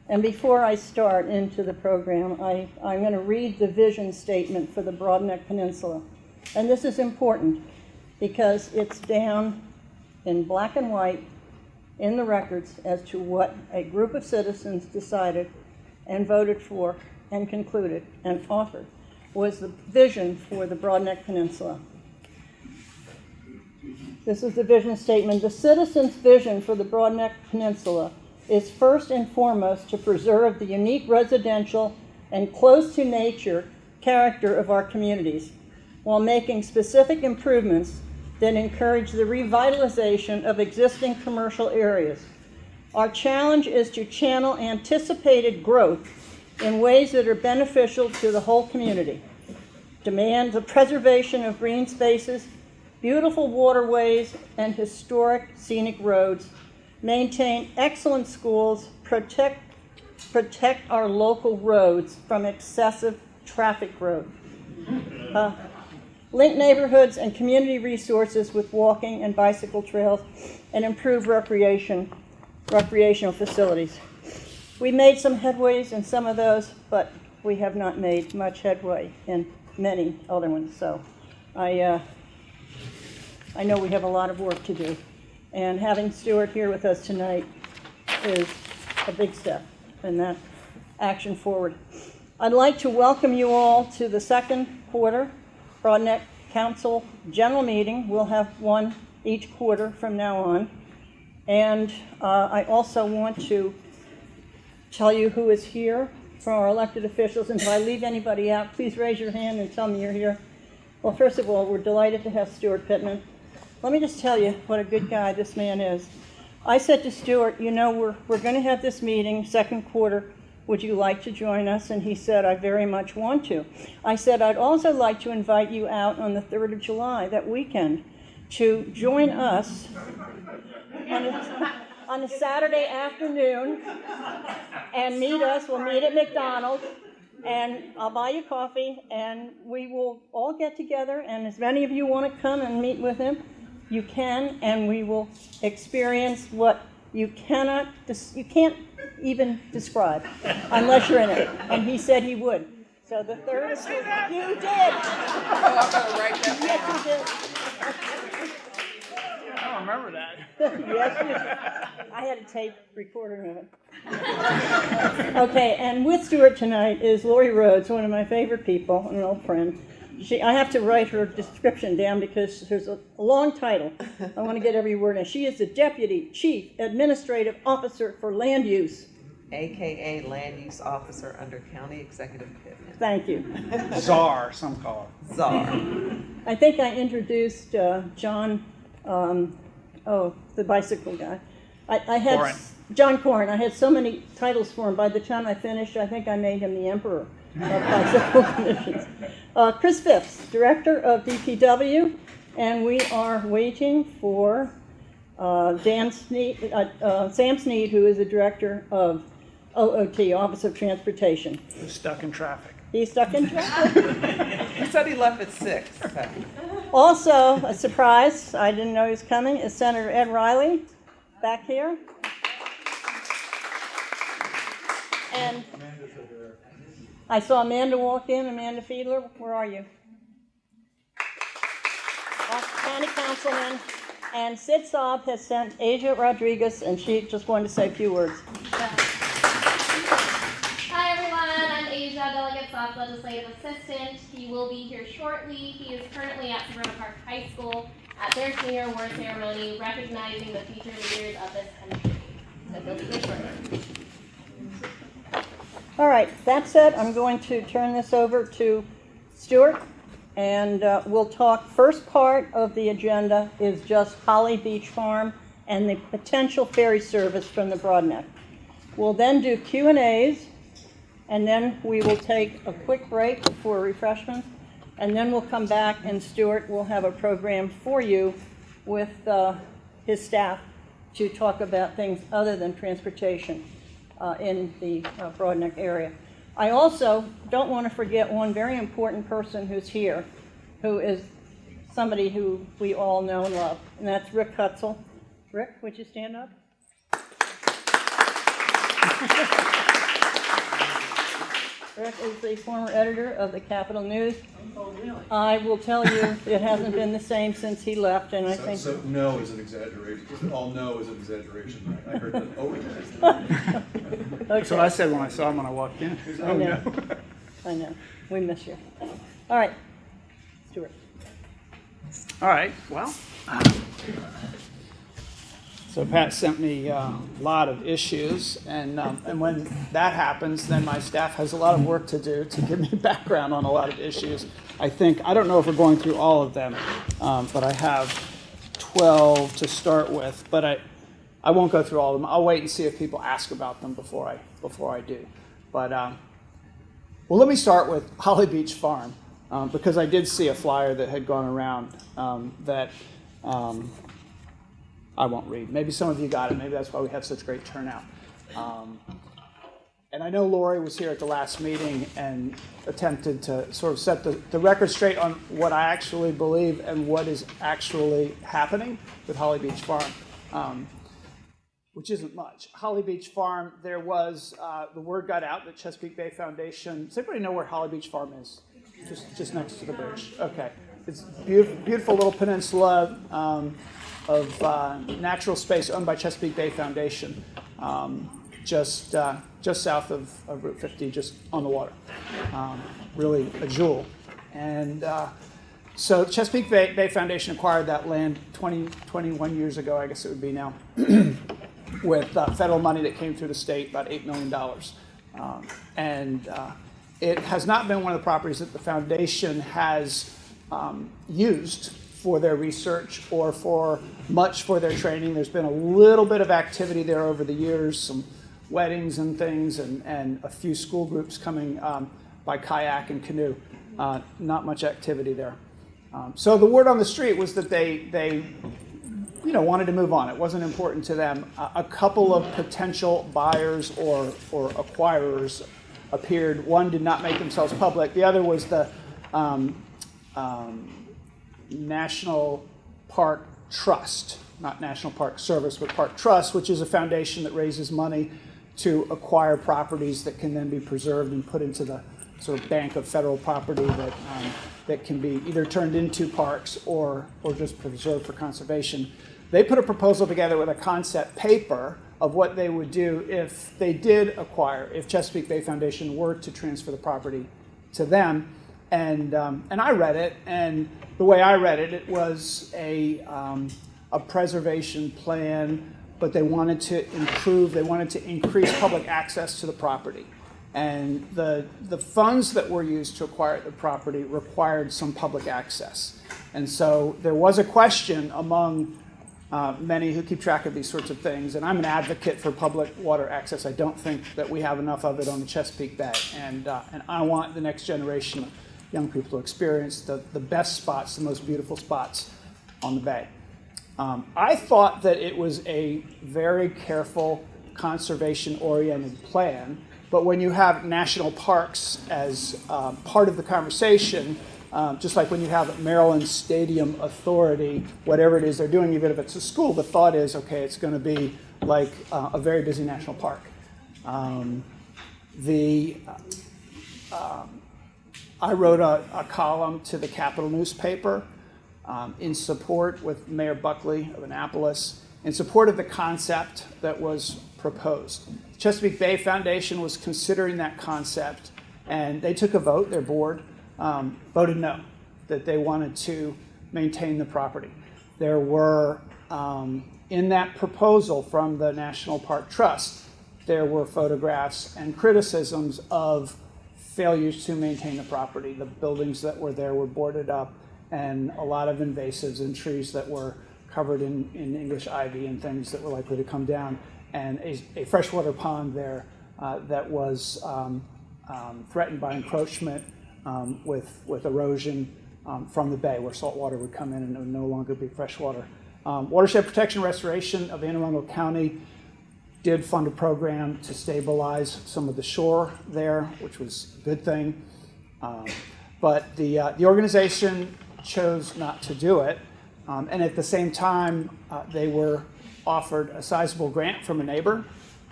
And before I start into the program, I'm going to read the vision statement for the Broadneck Peninsula. And this is important because it's down in black and white in the records as to what a group of citizens decided and voted for and concluded and offered was the vision for the Broadneck Peninsula. This is the vision statement. The citizens' vision for the Broadneck Peninsula is first and foremost to preserve the unique residential and close to nature character of our communities, while making specific improvements that encourage the revitalization of existing commercial areas. Our challenge is to channel anticipated growth in ways that are beneficial to the whole community. Demand the preservation of green spaces, beautiful waterways, and historic scenic roads, maintain excellent schools, protect our local roads from excessive traffic growth, link neighborhoods and community resources with walking and bicycle trails, and improve recreational facilities. We made some headways in some of those, but we have not made much headway in many other ones. So I know we have a lot of work to do. And having Steuart here with us tonight is a big step in that action forward. I'd like to welcome you all to the second quarter Broadneck Council General Meeting. We'll have one each quarter from now on. And I also want to tell you who is here from our elected officials. And if I leave anybody out, please raise your hand and tell me you're here. Well, first of all, we're delighted to have Steuart Pittman. Let me just tell you what a good guy this man is. I said to Steuart, you know, we're going to have this meeting, second quarter. Would you like to join us? And he said, I very much want to. I said, I'd also like to invite you out on the 3rd of July, that weekend, to join us on a Saturday afternoon and meet us. We'll meet at McDonald's, and I'll buy you coffee, and we will all get together, and as many of you want to come and meet with him, you can, and we will experience what you can't even describe unless you're in it. And he said he would. So the 3rd of July, you did. I'm gonna write that Yes, you did. I don't remember that. Yes, you did. I had a tape recording of it. Okay, and with Steuart tonight is Lori Rhodes, one of my favorite people, an old friend. I have to write her description down because there's a long title. I want to get every word in. She is the Deputy Chief Administrative Officer for Land Use. AKA Land Use Officer under County Executive Pittman. Thank you. Czar, some call it. Czar. I think I introduced John, the bicycle guy. I had Corrin. John Corrin. I had so many titles for him. By the time I finished, I think I made him the emperor of bicycle commissions. Chris Phipps, Director of DPW, and we are waiting for Sam Sneed, who is the Director of OOT, Office of Transportation. He's stuck in traffic. He's stuck in traffic. He said he left at 6. So. Also, a surprise, I didn't know he was coming, is Senator Ed Reilly, back here. And I saw Amanda walk in, Amanda Fiedler, where are you? County Councilman. And Sid Saab has sent Asia Rodriguez, and she just wanted to say a few words. Hi everyone, I'm Asia, Delegate Saab's Legislative Assistant. He will be here shortly. He is currently at Suburban Park High School at their senior award ceremony, recognizing the future leaders of this country. So he'll be here shortly. All right, that said, I'm going to turn this over to Steuart, and we'll talk. First part of the agenda is just Holly Beach Farm and the potential ferry service from the Broadneck. We'll then do Q&As, and then we will take a quick break for refreshments, and then we'll come back, and Steuart will have a program for you with his staff to talk about things other than transportation in the Broadneck area. I also don't want to forget one very important person who's here, who is somebody who we all know and love, and that's Rick Hutzel. Rick, would you stand up? Rick is the former editor of the Capital News. I will tell you, it hasn't been the same since he left, and I think... So no is an exaggeration. All no is an exaggeration, right? I heard that over there. That's what I said when I saw him when I walked in. I know. I know. We miss you. All right. Steuart. All right, well. So Pat sent me a lot of issues, and when that happens, then my staff has a lot of work to do to give me background on a lot of issues. I don't know if we're going through all of them, but I have 12 to start with, but I won't go through all of them. I'll wait and see if people ask about them before I do. But, well, let me start with Holly Beach Farm, because I did see a flyer that had gone around that I won't read. Maybe some of you got it. Maybe that's why we have such great turnout. And I know Lori was here at the last meeting and attempted to sort of set the record straight on what I actually believe and what is actually happening with Holly Beach Farm, which isn't much. Holly Beach Farm, there was, the word got out that Chesapeake Bay Foundation, does anybody know where Holly Beach Farm is? Just next to the bridge. Okay. It's beautiful little peninsula of natural space owned by Chesapeake Bay Foundation, just south of Route 50, just on the water. Really a jewel. And so Chesapeake Bay Foundation acquired that land 21 years ago, I guess it would be now, with federal money that came through the state, about $8 million. It has not been one of the properties that the foundation has used for their research or for much for their training. There's been a little bit of activity there over the years, some weddings and things, and a few school groups coming by kayak and canoe. Not much activity there. So the word on the street was that they wanted to move on. It wasn't important to them. A couple of potential buyers or acquirers appeared. One did not make themselves public. The other was the National Park Trust, not National Park Service, but Park Trust, which is a foundation that raises money to acquire properties that can then be preserved and put into the sort of bank of federal property that can be either turned into parks or just preserved for conservation. They put a proposal together with a concept paper of what they would do if they did acquire, if Chesapeake Bay Foundation were to transfer the property to them. And I read it, and the way I read it, it was a preservation plan, but they wanted to increase public access to the property. And the funds that were used to acquire the property required some public access. And so there was a question among many who keep track of these sorts of things, and I'm an advocate for public water access. I don't think that we have enough of it on the Chesapeake Bay, and I want the next generation of young people to experience the best spots, the most beautiful spots on the bay. I thought that it was a very careful, conservation-oriented plan, but when you have national parks as part of the conversation, just like when you have Maryland Stadium Authority, whatever it is they're doing, even if it's a school, the thought is, okay, it's going to be like a very busy national park. I wrote a column to the Capital newspaper in support with Mayor Buckley of Annapolis, in support of the concept that was proposed. The Chesapeake Bay Foundation was considering that concept, and they took a vote. Their board voted no, that they wanted to maintain the property. There were, in that proposal from the National Park Trust, there were photographs and criticisms of failures to maintain the property. The buildings that were there were boarded up, and a lot of invasives and trees that were covered in English ivy and things that were likely to come down, and a freshwater pond there that was threatened by encroachment with erosion from the bay, where salt water would come in and it would no longer be freshwater. Watershed Protection Restoration of Anne Arundel County did fund a program to stabilize some of the shore there, which was a good thing. But the organization chose not to do it. And at the same time, they were offered a sizable grant from a neighbor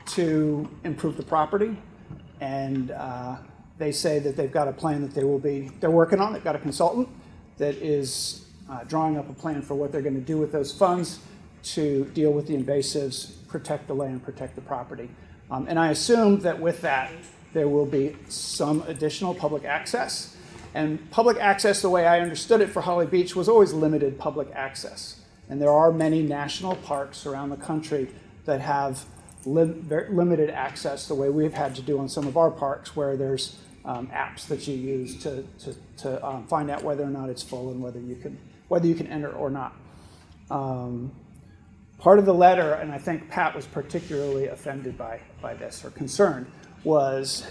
to improve the property. And They say that they've got a plan that they're working on. They've got a consultant that is drawing up a plan for what they're going to do with those funds to deal with the invasives, protect the land, protect the property. And I assume that with that, there will be some additional public access. And public access, the way I understood it for Holly Beach, was always limited public access. And there are many national parks around the country that have very limited access the way we've had to do on some of our parks, where there's apps that you use to find out whether or not it's full and whether you can enter or not. Part of the letter, and I think Pat was particularly offended by this or concerned, was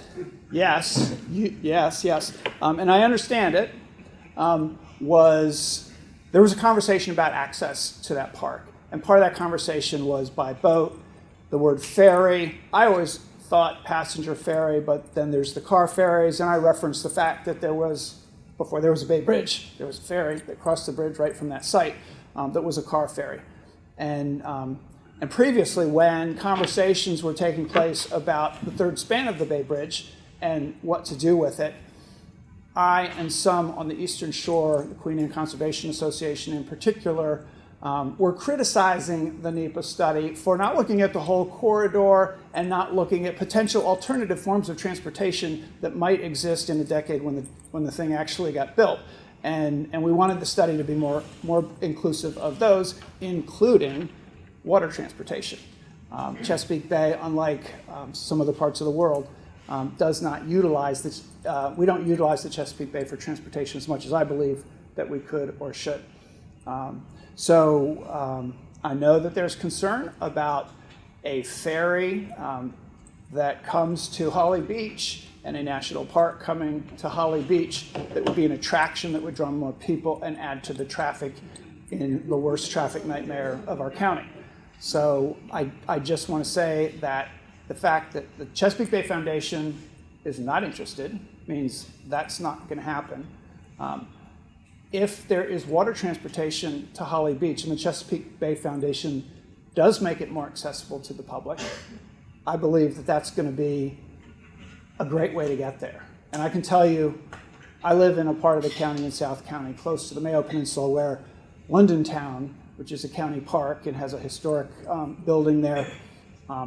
yes, and I understand it. There was a conversation about access to that park, and part of that conversation was by boat. The word ferry, I always thought passenger ferry, but then there's the car ferries, and I referenced the fact that before there was a Bay Bridge, there was a ferry that crossed the bridge right from that site that was a car ferry. And previously, when conversations were taking place about the third span of the Bay Bridge and what to do with it, I and some on the Eastern Shore, the Queen Anne Conservation Association in particular, were criticizing the NEPA study for not looking at the whole corridor and not looking at potential alternative forms of transportation that might exist in a decade when the thing actually got built. And we wanted the study to be more inclusive of those, including water transportation. Chesapeake Bay, unlike some other parts of the world, does not utilize this. We don't utilize the Chesapeake Bay for transportation as much as I believe that we could or should. So I know that there's concern about a ferry that comes to Holly Beach and a national park coming to Holly Beach that would be an attraction that would draw more people and add to the traffic in the worst traffic nightmare of our county. So I just want to say that the fact that the Chesapeake Bay Foundation is not interested means that's not going to happen. If there is water transportation to Holly Beach and the Chesapeake Bay Foundation does make it more accessible to the public, I believe that that's going to be a great way to get there. And I can tell you, I live in a part of the county in South County, close to the Mayo Peninsula, where London Town, which is a county park and has a historic building there,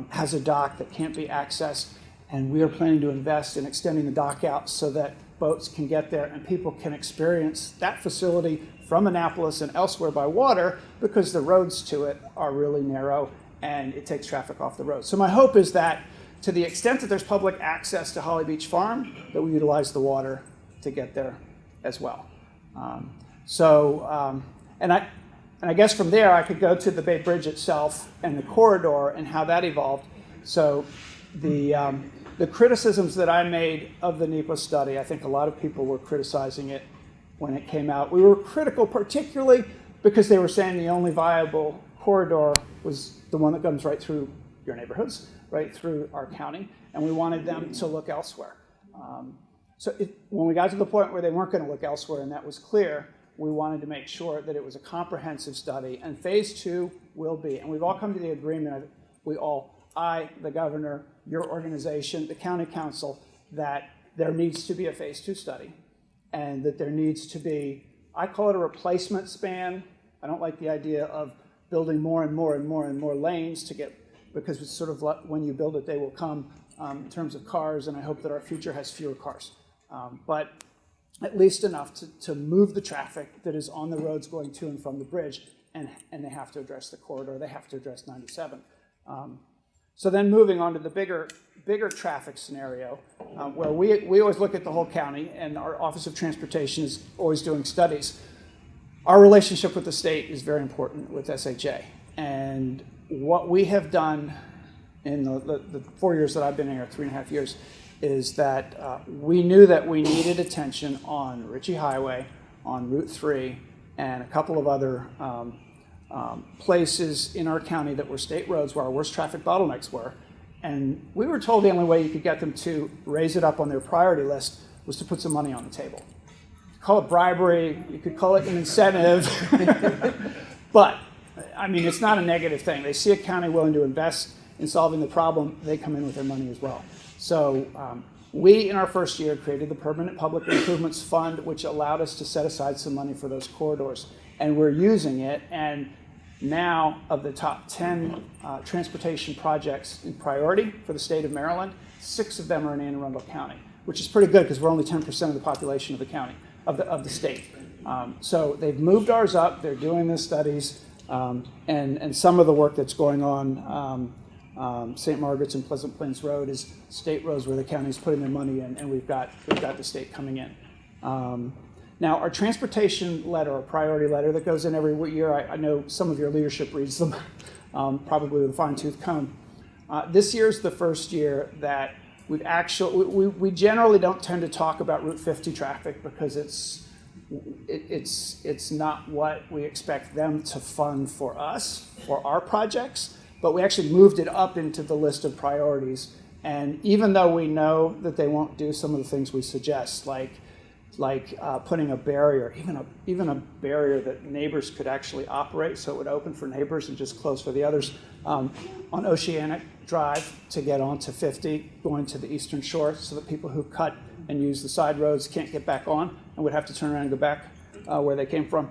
has a dock that can't be accessed. And we are planning to invest in extending the dock out so that boats can get there and people can experience that facility from Annapolis and elsewhere by water, because the roads to it are really narrow and it takes traffic off the road. So my hope is that to the extent that there's public access to Holly Beach Farm, that we utilize the water to get there as well. And I guess from there I could go to the Bay Bridge itself and the corridor and how that evolved. So the criticisms that I made of the NEPA study, I think a lot of people were criticizing it when it came out. We were critical particularly because they were saying the only viable corridor was the one that comes right through your neighborhoods, right through our county, and we wanted them to look elsewhere. When we got to the point where they weren't going to look elsewhere and that was clear, we wanted to make sure that it was a comprehensive study, and phase 2 will be, and we've all come to the agreement, I, the governor, your organization, the county council, that there needs to be a phase 2 study, and that there needs to be, I call it a replacement span. I don't like the idea of building more and more and more and more lanes because it's sort of like when you build it, they will come in terms of cars, and I hope that our future has fewer cars. But at least enough to move the traffic that is on the roads going to and from the bridge, and they have to address the corridor, they have to address 97. So then moving on to the bigger traffic scenario, where we always look at the whole county, and our Office of Transportation is always doing studies. Our relationship with the state is very important with SHA, and what we have done in the 4 years that I've been here, 3.5 years, is that we knew that we needed attention on Ritchie Highway, on Route 3, and a couple of other places in our county that were state roads where our worst traffic bottlenecks were. And we were told the only way you could get them to raise it up on their priority list was to put some money on the table. Call it bribery, you could call it an incentive, but I mean, it's not a negative thing. They see a county willing to invest in solving the problem, they come in with their money as well. So we, in our first year, created the Permanent Public Improvements Fund, which allowed us to set aside some money for those corridors. And we're using it, and now of the top 10 transportation projects in priority for the state of Maryland, 6 of them are in Anne Arundel County, which is pretty good because we're only 10% of the population of the county, of the state. So they've moved ours up, they're doing the studies, and some of the work that's going on, St. Margaret's and Pleasant Plains Road is state roads where the county's putting their money in, and we've got the state coming in. Now, our transportation letter, our priority letter that goes in every year, I know some of your leadership reads them, probably with a fine-tooth comb. This year's the first year that we've we generally don't tend to talk about Route 50 traffic because it's not what we expect them to fund for us, for our projects, but we actually moved it up into the list of priorities. And even though we know that they won't do some of the things we suggest, like putting a barrier, even a barrier that neighbors could actually operate, so it would open for neighbors and just close for the others, on Oceanic Drive to get onto 50, going to the eastern shore, so that people who cut and use the side roads can't get back on and would have to turn around and go back where they came from.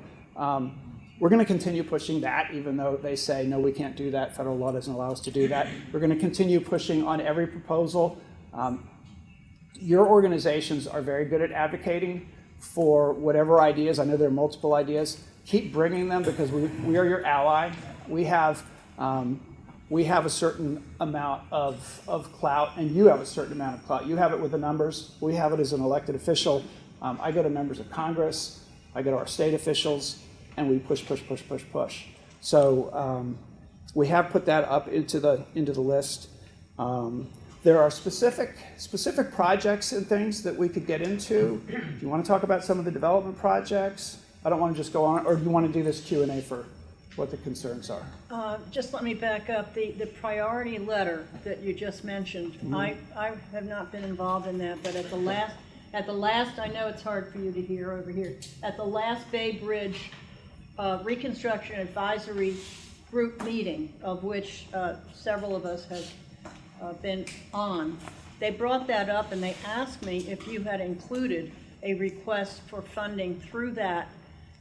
We're going to continue pushing that, even though they say, no, we can't do that. Federal law doesn't allow us to do that. We're going to continue pushing on every proposal. Your organizations are very good at advocating for whatever ideas. I know there are multiple ideas. Keep bringing them because we are your ally. We have a certain amount of clout, and you have a certain amount of clout. You have it with the numbers. We have it as an elected official. I go to members of Congress. I go to our state officials, and we push. So we have put that up into the list. There are specific projects and things that we could get into. Do you want to talk about some of the development projects? I don't want to just go on, or do you want to do this Q&A for what the concerns are? Just let me back up. The priority letter that you just mentioned, Mm-hmm. I have not been involved in that, but at the last, I know it's hard for you to hear over here, at the last Bay Bridge Reconstruction Advisory Group meeting, of which several of us have been on, they brought that up and they asked me if you had included a request for funding through that,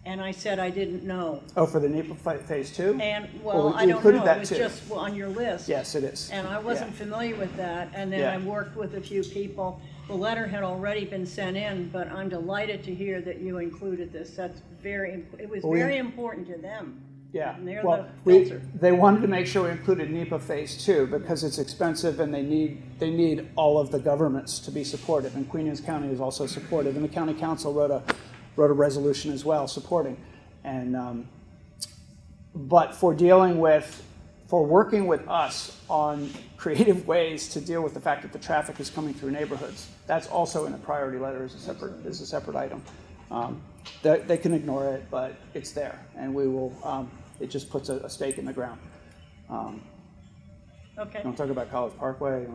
and I said I didn't know. Oh, for the NEPA Phase 2? And, we I don't included know, that it was too. just on your list. Yes, it is. And I wasn't Yeah. familiar with that, and then Yeah. I worked with a few people. The letter had already been sent in, but I'm delighted to hear that you included this. That's it was very important to them. Yeah, And they're well, the filter. they wanted to make sure we included NEPA Phase 2 because it's expensive and they need all of the governments to be supportive. And Queen Anne's County is also supportive, and the county council wrote a resolution as well supporting. And but for working with us on creative ways to deal with the fact that the traffic is coming through neighborhoods, that's also in a priority letter as a separate item. They can ignore it, but it's there, and we will. It just puts a stake in the ground. Okay. You want to talk about College Parkway?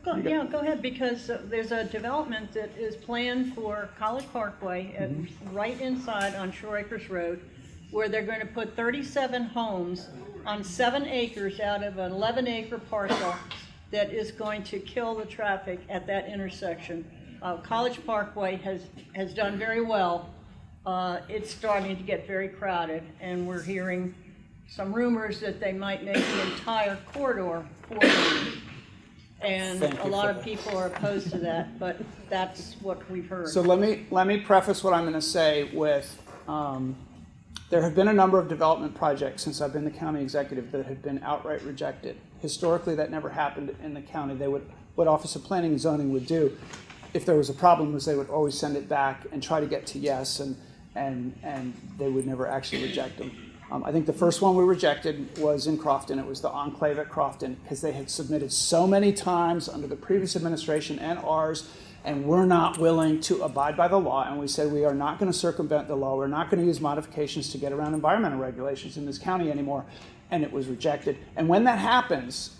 Go ahead, because there's a development that is planned for College Parkway, right inside on Shore Acres Road, where they're going to put 37 homes on 7 acres out of an 11-acre parcel that is going to kill the traffic at that intersection. College Parkway has done very well. It's starting to get very crowded, and we're hearing some rumors that they might make the entire corridor 4 lanes. And a lot of people are opposed to that, but that's what we've heard. So let me preface what I'm going to say with. There have been a number of development projects since I've been the county executive that have been outright rejected. Historically, that never happened in the county. What Office of Planning and Zoning would do, if there was a problem, was they would always send it back and try to get to yes, and they would never actually reject them. I think the first one we rejected was in Crofton. It was the Enclave at Crofton, because they had submitted so many times under the previous administration and ours, and we're not willing to abide by the law. And we said we are not going to circumvent the law. We're not going to use modifications to get around environmental regulations in this county anymore. And it was rejected. And when that happens,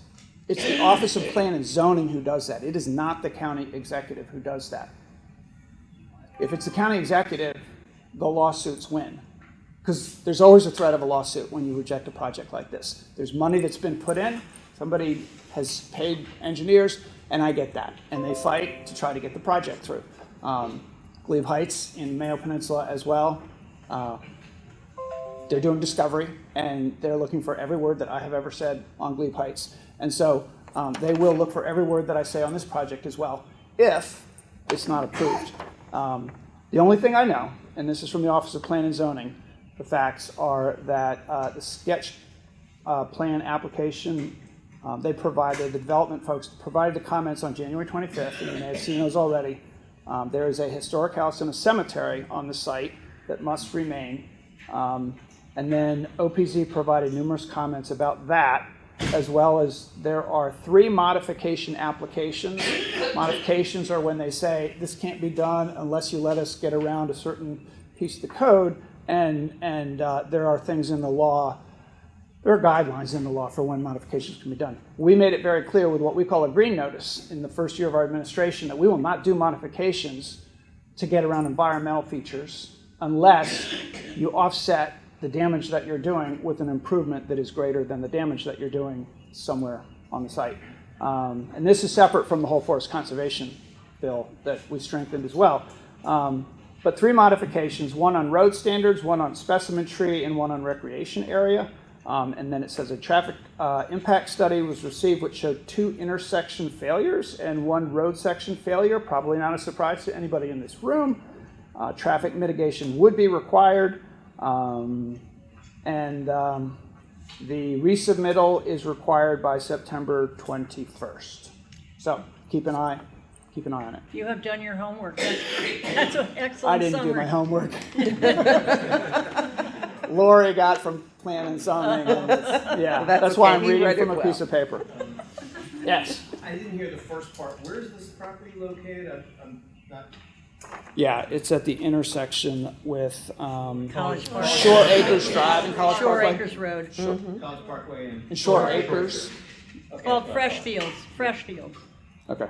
it's the Office of Plan and Zoning who does that. It is not the county executive who does that. If it's the county executive, the lawsuits win. Because there's always a threat of a lawsuit when you reject a project like this. There's money that's been put in. Somebody has paid engineers, and I get that. And they fight to try to get the project through. Glebe Heights in Mayo Peninsula as well. They're doing discovery, and they're looking for every word that I have ever said on Glebe Heights. And so they will look for every word that I say on this project as well, if it's not approved. The only thing I know, and this is from the Office of Plan and Zoning, the facts are that the sketch plan application, the development folks provided the comments on January 25th, and you may have seen those already. There is a historic house and a cemetery on the site that must remain. And then OPZ provided numerous comments about that, as well as there are 3 modification applications. Modifications are when they say this can't be done unless you let us get around a certain piece of the code, and there are things in the law, there are guidelines in the law for when modifications can be done. We made it very clear with what we call a green notice in the first year of our administration that we will not do modifications to get around environmental features unless you offset the damage that you're doing with an improvement that is greater than the damage that you're doing somewhere on the site. And this is separate from the whole forest conservation bill that we strengthened as well. But 3 modifications, one on road standards, one on specimen tree, and one on recreation area. And then it says a traffic impact study was received which showed 2 intersection failures and 1 road section failure, probably not a surprise to anybody in this room. Traffic mitigation would be required. The resubmittal is required by September 21st. So keep an eye on it. You have done your homework. That's an excellent I didn't summary. do my homework. Lori got from Plan and Zoning. Yeah, that's why I'm okay. He reading read it from a well. piece of paper. Yes. I didn't hear the first part. Where is this property located? I'm not. Yeah, it's at the intersection with College Park. Shore Acres Drive and College Shore Parkway. Acres Road. College Parkway and. And Shore Acres. Okay. Called Fresh Fields. Fresh Fields. Okay.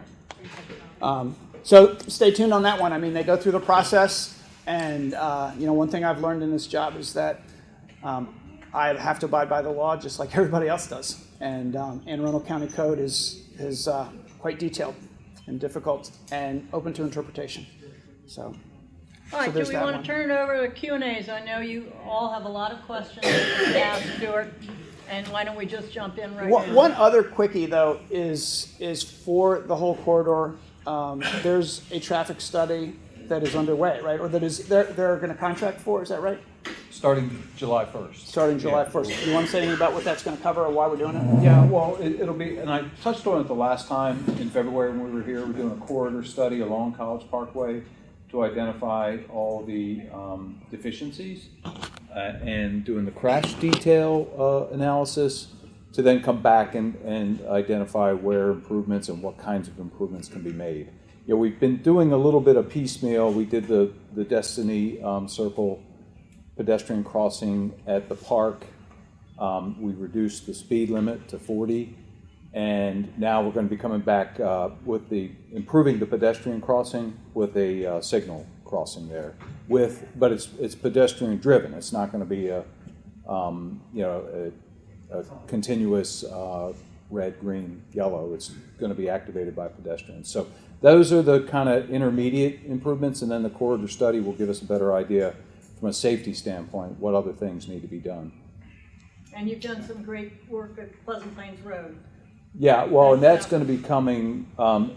So stay tuned on that one. I mean, they go through the process, and one thing I've learned in this job is that I have to abide by the law just like everybody else does. And Anne Arundel County Code is quite detailed and difficult and open to interpretation. So. All right, do there's we that want one. to turn it over to Q&As? I know you all have a lot of questions to ask Steuart, and why don't we just jump in right now? One other quickie, though, is for the whole corridor. There's a traffic study that is underway, right? Or that is they're going to contract for. Is that right? Starting July 1st. Starting July 1st. Do you want to say anything about what that's going to cover or why we're doing it? Yeah, well, it'll be, and I touched on it the last time in February when we were here. We're doing a corridor study along College Parkway to identify all the deficiencies and doing the crash detail analysis to then come back and identify where improvements and what kinds of improvements can be made. You know, we've been doing a little bit of piecemeal. We did the Destiny Circle pedestrian crossing at the park. We reduced the speed limit to 40, and now we're going to be coming back with improving the pedestrian crossing with a signal crossing there. But it's pedestrian driven. It's not going to be a continuous red, green, yellow. It's going to be activated by pedestrians. So those are the kind of intermediate improvements, and then the corridor study will give us a better idea from a safety standpoint what other things need to be done. And you've done some great work at Pleasant Plains Road. Yeah, well, and that's going to be coming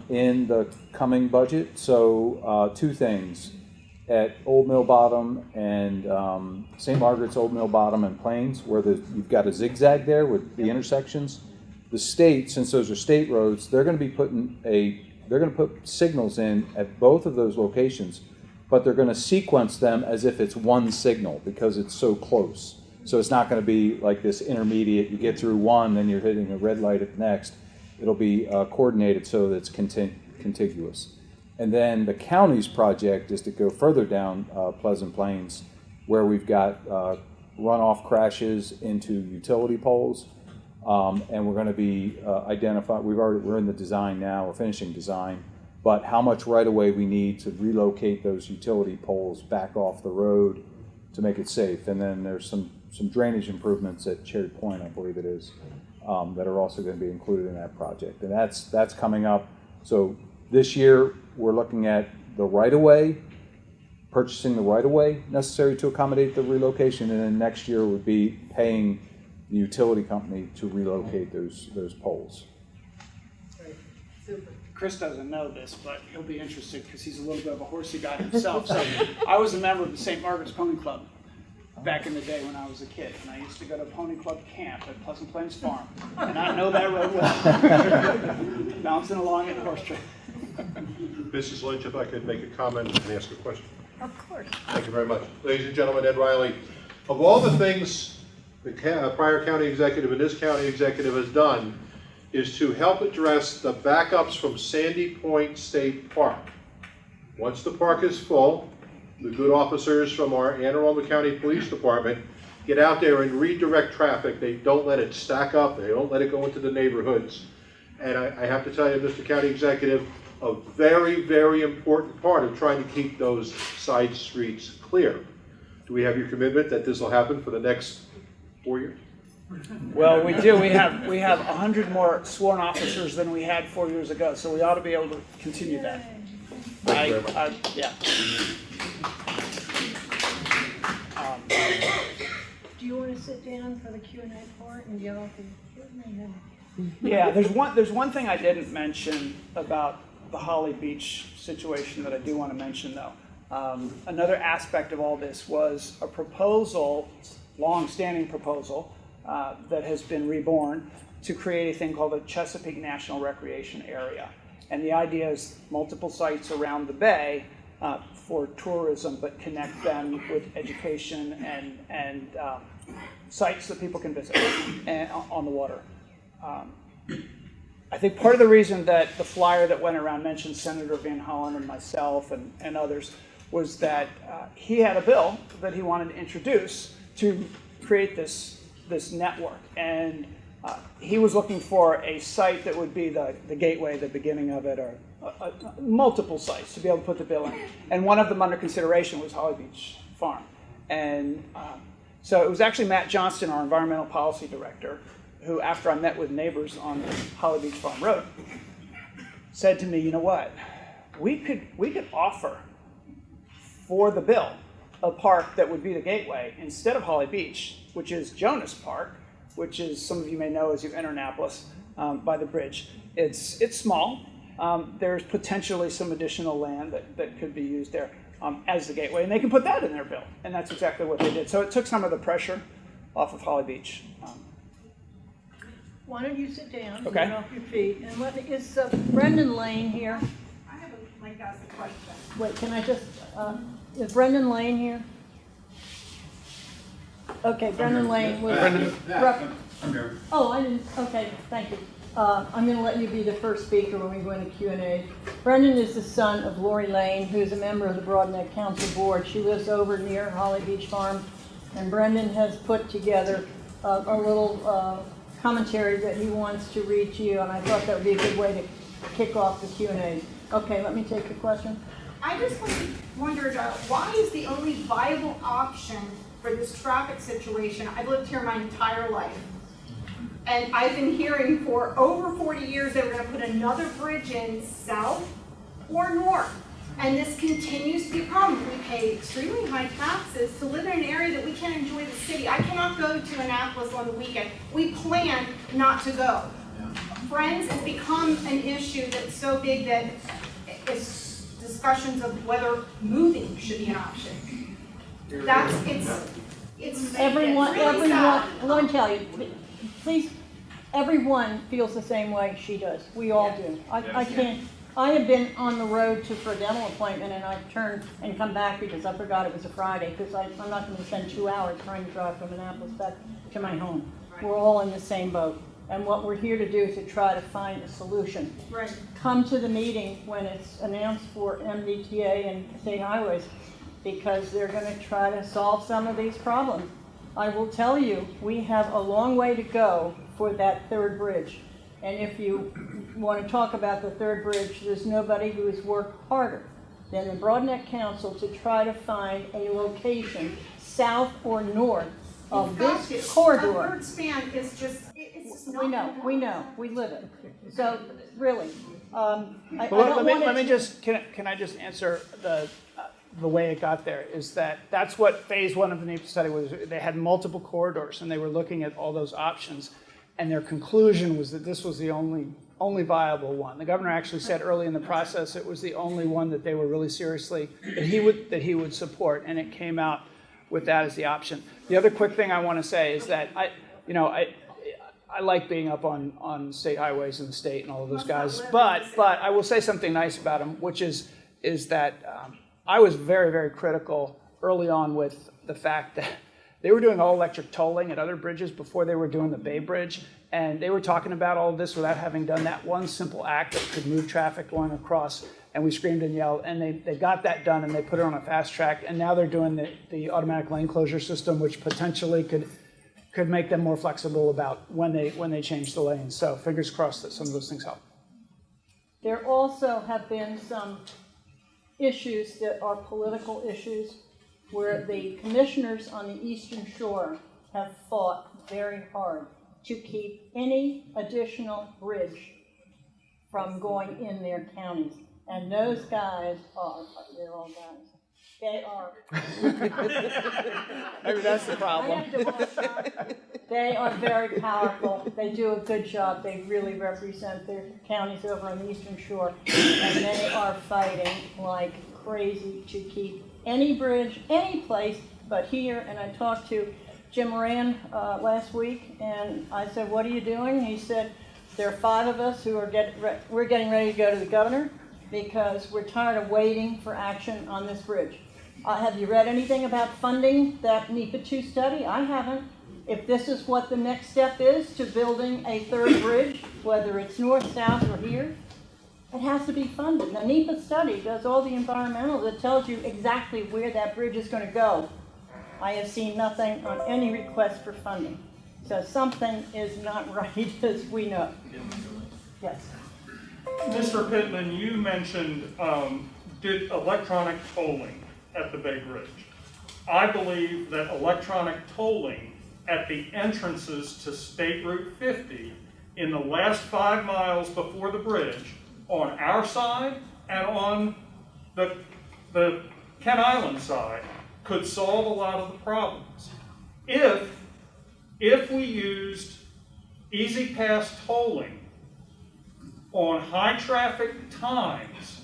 in the coming budget. So 2 things. At Old Mill Bottom and St. Margaret's, Old Mill Bottom, and Plains, where you've got a zigzag there with the intersections. The state, since those are state roads, they're going to be put signals in at both of those locations, but they're going to sequence them as if it's one signal because it's so close. So it's not going to be like this intermediate. You get through one, then you're hitting a red light at the next. It'll be coordinated so that it's contiguous. And then the county's project is to go further down Pleasant Plains, where we've got runoff crashes into utility poles, and we're going to be we're in the design now. We're finishing design, but how much right of way we need to relocate those utility poles back off the road to make it safe. And then there's some drainage improvements at Cherry Point, I believe it is, that are also going to be included in that project. And that's coming up. So this year, we're looking at the right-of-way, purchasing the right-of-way necessary to accommodate the relocation, and then next year would be paying the utility company to relocate those poles. Chris doesn't know this, but he'll be interested because he's a little bit of a horsey guy himself. So I was a member of the St. Margaret's Pony Club back in the day when I was a kid, and I used to go to Pony Club camp at Pleasant Plains Farm, and I know that road well. Bouncing along at horse trail. Mrs. Lynch, if I could make a comment and ask a question. Of course. Thank you very much. Ladies and gentlemen, Ed Reilly. Of all the things the prior county executive and this county executive has done is to help address the backups from Sandy Point State Park. Once the park is full, the good officers from our Anne Arundel County Police Department get out there and redirect traffic. They don't let it stack up. They don't let it go into the neighborhoods. And I have to tell you, Mr. County Executive, a very, very important part of trying to keep those side streets clear. Do we have your commitment that this will happen for the next 4 years? Well, we do. We have 100 more sworn officers than we had 4 years ago, so we ought to be able to continue that. Thank you very much. Yeah. Do you want to sit down for the Q&A part and get off the Q&A? Yeah, there's one thing I didn't mention about the Holly Beach situation that I do want to mention, though. Another aspect of all this was a proposal, long-standing proposal, that has been reborn to create a thing called the Chesapeake National Recreation Area. And the idea is multiple sites around the bay for tourism, but connect them with education and sites that people can visit on the water. I think part of the reason that the flyer that went around mentioned Senator Van Hollen and myself and others was that he had a bill that he wanted to introduce to create this network. And he was looking for a site that would be the gateway, the beginning of it, or multiple sites to be able to put the bill in. And one of them under consideration was Holly Beach Farm. And so it was actually Matt Johnston, our environmental policy director, who, after I met with neighbors on Holly Beach Farm Road, said to me, you know what, we could offer for the bill a park that would be the gateway instead of Holly Beach, which is Jonas Park, which is, some of you may know as you enter Annapolis by the bridge. It's small. There's potentially some additional land that could be used there as the gateway, and they can put that in their bill, and that's exactly what they did. So it took some of the pressure off of Holly Beach. Why don't you sit down, Okay. get off your feet, and is Brendan Lane here? I have like ask a question. Wait, can I just, is Brendan Lane here? Okay, Brendan Lane was. I'm here. Oh, I didn't, okay, thank you. I'm gonna let you be the first speaker when we go into Q&A. Brendan is the son of Lori Lane, who's a member of the Broadneck Council Board. She lives over near Holly Beach Farm, and Brendan has put together a little commentary that he wants to read to you, and I thought that would be a good way to kick off the Q&A. Okay, let me take the question. I just wondered, why is the only viable option for this traffic situation? I've lived here my entire life. And I've been hearing for over 40 years they were going to put another bridge in south or north. And this continues to be a problem. We pay extremely high taxes to live in an area that we can't enjoy the city. I cannot go to Annapolis on the weekend. We plan not to go. Friends has become an issue that's so big that it's discussions of whether moving should be an option. It's Everyone, really sad. let me tell you, please, everyone feels the same way she does. We all do. I have been on the road for a dental appointment, and I've turned and come back because I forgot it was a Friday, because I'm not going to spend 2 hours trying to drive from Annapolis back to my home. We're all in the same boat. And what we're here to do is to try to find a solution. Right. Come to the meeting when it's announced for MDTA and state highways, because they're going to try to solve some of these problems. I will tell you, we have a long way to go for that third bridge. And if you want to talk about the third bridge, there's nobody who has worked harder than the Broadneck Council to try to find a location south or north of this corridor. Our third span is just, it's we know, we live it. So, really, I But don't want let me it just, can I just answer the way it got there, is that's what phase one of the NEPA study was. They had multiple corridors, and they were looking at all those options, and their conclusion was that this was the only viable one. The governor actually said early in the process it was the only one that they were really seriously, that he would support, and it came out with that as the option. The other quick thing I want to say is that I like being up on state highways in the state and all of those guys, but I will say something nice about them, which is that I was very, very critical early on with the fact that they were doing all-electric tolling at other bridges before they were doing the Bay Bridge, and they were talking about all of this without having done that one simple act that could move traffic going across, and we screamed and yelled, and they got that done, and they put it on a fast track, and now they're doing the automatic lane closure system, which potentially could make them more flexible about when they change the lanes. So fingers crossed that some of those things help. There also have been some issues that are political issues where the commissioners on the Eastern Shore have fought very hard to keep any additional bridge from going in their counties. And those guys they're all guys. They are. Maybe that's the problem. They are very powerful. They do a good job. They really represent their counties over on the Eastern Shore. And they are fighting like crazy to keep any bridge, any place but here. And I talked to Jim Moran last week, and I said, what are you doing? He said, there are 5 of us who are we're getting ready to go to the governor because we're tired of waiting for action on this bridge. Have you read anything about funding that NEPA 2 study? I haven't. If this is what the next step is to building a 3rd bridge, whether it's north, south, or here, it has to be funded. The NEPA study does all the environmental that tells you exactly where that bridge is going to go. I have seen nothing on any request for funding. So something is not right, as we know. Yes. Mr. Pittman, you mentioned did electronic tolling at the Bay Bridge. I believe that electronic tolling at the entrances to State Route 50 in the last 5 miles before the bridge on our side and on the Kent Island side could solve a lot of the problems. If we used Easy Pass tolling on high traffic times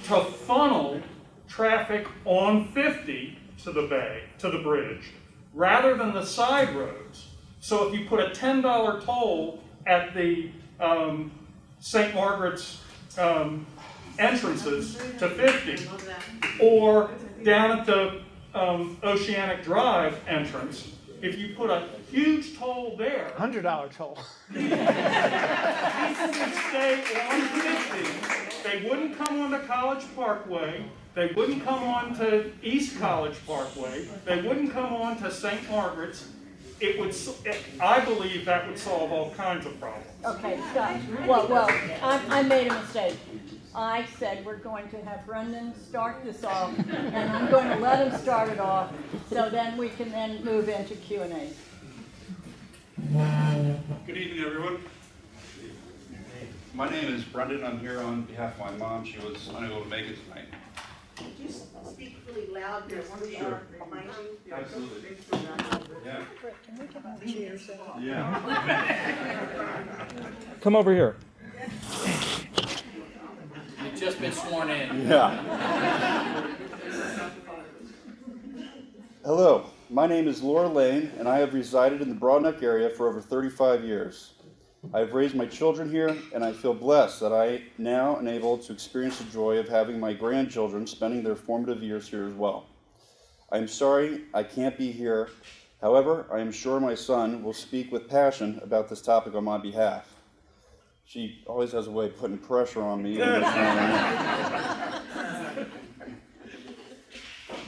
to funnel traffic on 50 to the bay, to the bridge, rather than the side roads. So if you put a $10 toll at the St. Margaret's entrances to 50, or down at the Oceanic Drive entrance, if you put a huge toll there, $100 toll. people would stay on 50. They wouldn't come onto College Parkway. They wouldn't come on to East College Parkway. They wouldn't come on to St. Margaret's. I believe that would solve all kinds of problems. Okay, Scott. Well, I made a mistake. I said we're going to have Brendan start this off, and I'm going to let him start it off, so then we can then move into Q&A. Good evening, everyone. My name is Brendan. I'm here on behalf of my mom. She was unable to make it tonight. Could you speak really loud? There's one Sure. behind you. Absolutely. Yeah. Can we get more chairs? Yeah. Come over here. You've just been sworn in. Yeah. Hello, my name is Laura Lane, and I have resided in the Broadneck area for over 35 years. I have raised my children here, and I feel blessed that I now am able to experience the joy of having my grandchildren spending their formative years here as well. I am sorry I can't be here. However, I am sure my son will speak with passion about this topic on my behalf. She always has a way of putting pressure on me.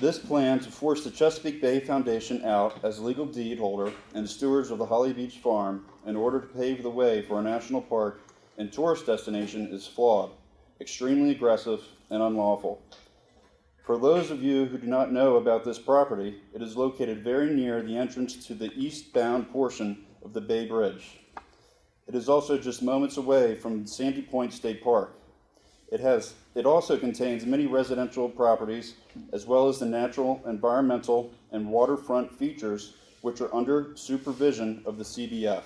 This plan to force the Chesapeake Bay Foundation out as legal deed holder and stewards of the Holly Beach Farm in order to pave the way for a national park and tourist destination is flawed, extremely aggressive, and unlawful. For those of you who do not know about this property, it is located very near the entrance to the eastbound portion of the Bay Bridge. It is also just moments away from Sandy Point State Park. It also contains many residential properties, as well as the natural, environmental, and waterfront features which are under supervision of the CBF.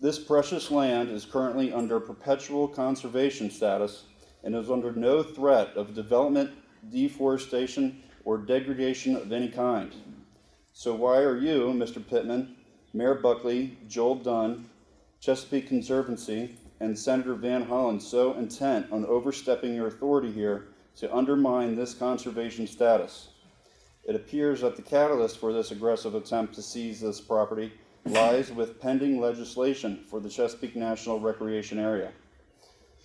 This precious land is currently under perpetual conservation status and is under no threat of development, deforestation, or degradation of any kind. So why are you, Mr. Pittman, Mayor Buckley, Joel Dunn, Chesapeake Conservancy, and Senator Van Hollen so intent on overstepping your authority here to undermine this conservation status? It appears that the catalyst for this aggressive attempt to seize this property lies with pending legislation for the Chesapeake National Recreation Area.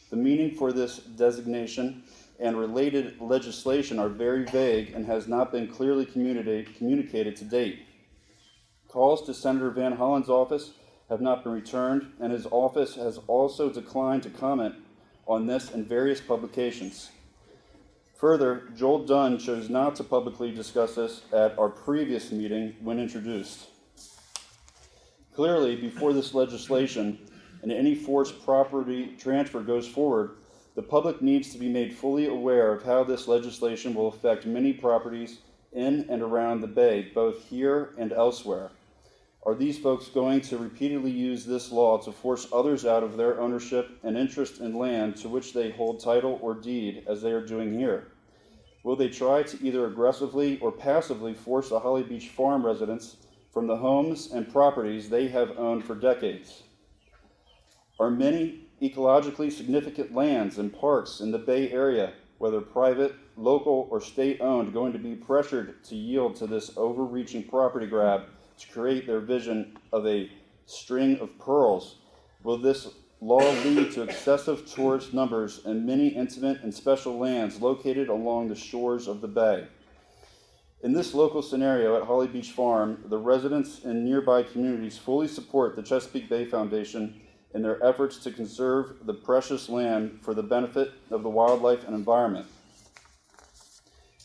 The meaning for this designation and related legislation are very vague and has not been clearly communicated to date. Calls to Senator Van Hollen's office have not been returned, and his office has also declined to comment on this in various publications. Further, Joel Dunn chose not to publicly discuss this at our previous meeting when introduced. Clearly, before this legislation and any forced property transfer goes forward, the public needs to be made fully aware of how this legislation will affect many properties in and around the Bay, both here and elsewhere. Are these folks going to repeatedly use this law to force others out of their ownership and interest in land to which they hold title or deed, as they are doing here? Will they try to either aggressively or passively force the Holly Beach Farm residents from the homes and properties they have owned for decades? Are many ecologically significant lands and parks in the Bay Area, whether private, local, or state-owned, going to be pressured to yield to this overreaching property grab to create their vision of a string of pearls? Will this law lead to excessive tourist numbers in many intimate and special lands located along the shores of the Bay? In this local scenario at Holly Beach Farm, the residents and nearby communities fully support the Chesapeake Bay Foundation in their efforts to conserve the precious land for the benefit of the wildlife and environment.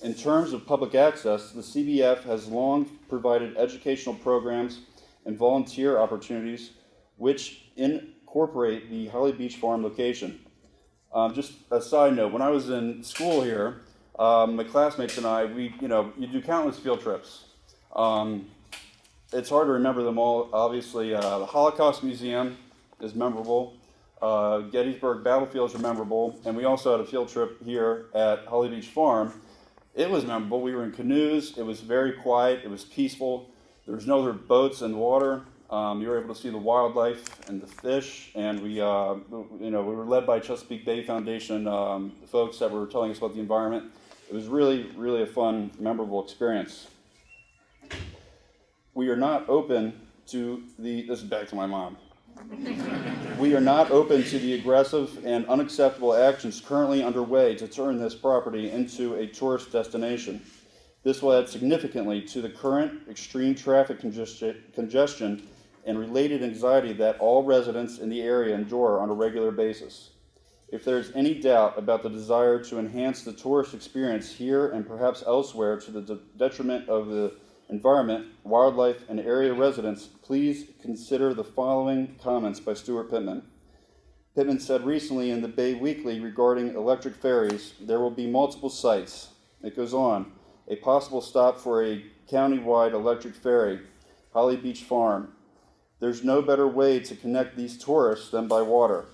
In terms of public access, the CBF has long provided educational programs and volunteer opportunities which incorporate the Holly Beach Farm location. Just a side note, when I was in school here, my classmates and I, you do countless field trips. It's hard to remember them all. Obviously, the Holocaust Museum is memorable. Gettysburg battlefields are memorable. And we also had a field trip here at Holly Beach Farm. It was memorable. We were in canoes. It was very quiet. It was peaceful. There was no other boats in water. You were able to see the wildlife and the fish. And we were led by Chesapeake Bay Foundation folks that were telling us about the environment. It was really, really a fun, memorable experience. We are not open to this is back to my mom. We are not open to the aggressive and unacceptable actions currently underway to turn this property into a tourist destination. This will add significantly to the current extreme traffic congestion and related anxiety that all residents in the area endure on a regular basis. If there is any doubt about the desire to enhance the tourist experience here and perhaps elsewhere to the detriment of the environment, wildlife, and area residents, please consider the following comments by Steuart Pittman. Pittman said recently in the Bay Weekly regarding electric ferries, there will be multiple sites. It goes on, a possible stop for a county-wide electric ferry, Holly Beach Farm. There's no better way to connect these tourists than by water.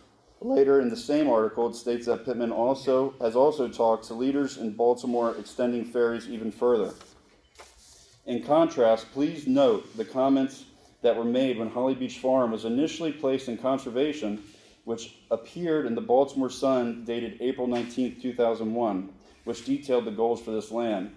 Later in the same article, it states that Pittman has also talked to leaders in Baltimore extending ferries even further. In contrast, please note the comments that were made when Holly Beach Farm was initially placed in conservation, which appeared in the Baltimore Sun dated April 19, 2001, which detailed the goals for this land.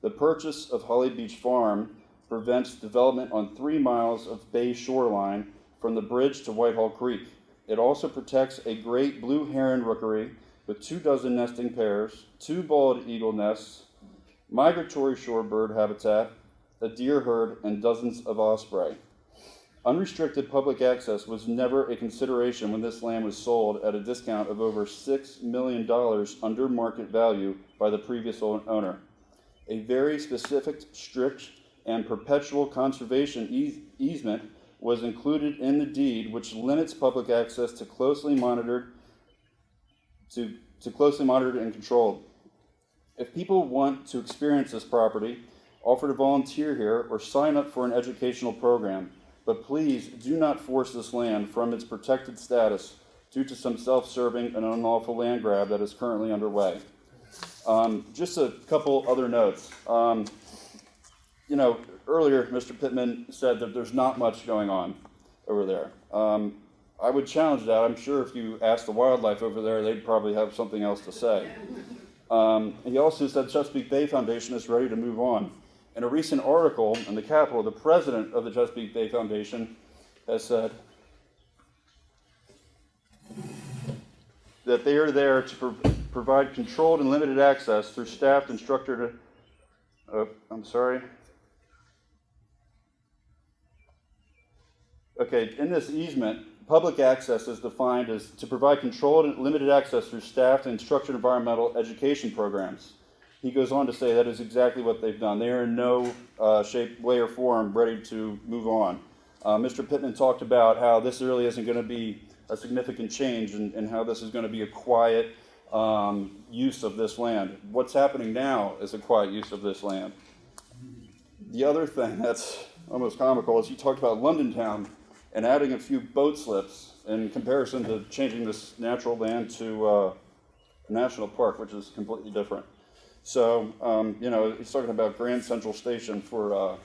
The purchase of Holly Beach Farm prevents development on 3 miles of bay shoreline from the bridge to Whitehall Creek. It also protects a great blue heron rookery with 24 nesting pairs, 2 bald eagle nests, migratory shorebird habitat, a deer herd, and dozens of osprey. Unrestricted public access was never a consideration when this land was sold at a discount of over $6 million under market value by the previous owner. A very specific, strict and perpetual conservation easement was included in the deed, which limits public access to closely monitored and controlled. If people want to experience this property, offer to volunteer here or sign up for an educational program, but please do not force this land from its protected status due to some self-serving and unlawful land grab that is currently underway. Just a couple other notes. Earlier, Mr. Pittman said that there's not much going on over there. I would challenge that. I'm sure if you asked the wildlife over there, they'd probably have something else to say. He also said Chesapeake Bay Foundation is ready to move on. In a recent article in the Capitol, the president of the Chesapeake Bay Foundation has said that they are there to provide controlled and limited access through staffed and structured. In this easement, public access is defined as to provide controlled and limited access through staffed and structured environmental education programs. He goes on to say that is exactly what they've done. They are in no shape, way, or form ready to move on. Mr. Pittman talked about how this really isn't going to be a significant change and how this is going to be a quiet use of this land. What's happening now is a quiet use of this land. The other thing that's almost comical is he talked about London Town and adding a few boat slips in comparison to changing this natural land to a national park, which is completely different. So, he's talking about Grand Central Station for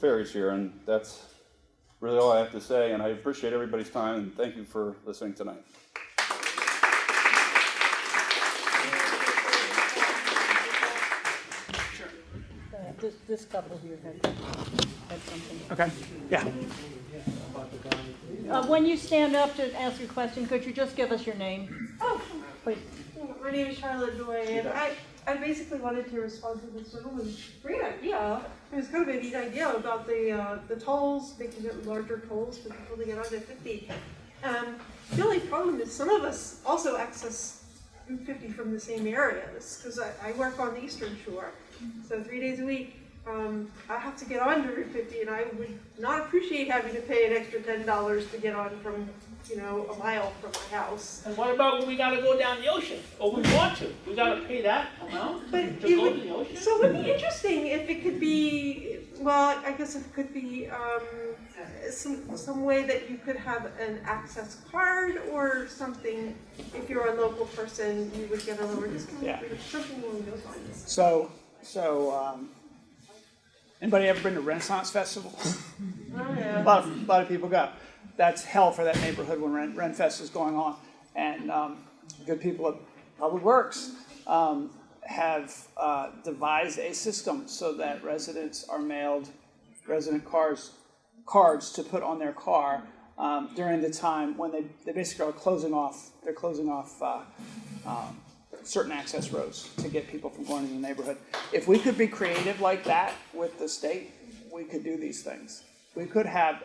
ferries here, and that's really all I have to say, and I appreciate everybody's time, and thank you for listening tonight. This couple here had something. Okay, yeah. When you stand up to ask your question, could you just give us your name? Oh, Please. my name is Charlotte Joy, and I basically wanted to respond to this gentleman's great idea. It was kind of a neat idea about the tolls, making it larger tolls for people to get onto 50. The only problem is some of us also access Route 50 from the same areas, because I work on the Eastern Shore. So 3 days a week, I have to get on to Route 50, and I would not appreciate having to pay an extra $10 to get on from, a mile from my house. And what about when we gotta go down the ocean? Or we want to? We gotta pay that amount to go to the ocean? So it would be interesting if it could be, I guess it could be some way that you could have an access card or something. If you're a local person, you would get a lower discount. Yeah. Something along those lines. So, anybody ever been to Renaissance Festival? Oh, yeah. A lot of people go. That's hell for that neighborhood when Ren Fest is going on. And good people at Public Works have devised a system so that residents are mailed resident cards to put on their car during the time when they basically are closing off certain access roads to get people from going to the neighborhood. If we could be creative like that with the state, we could do these things. We could have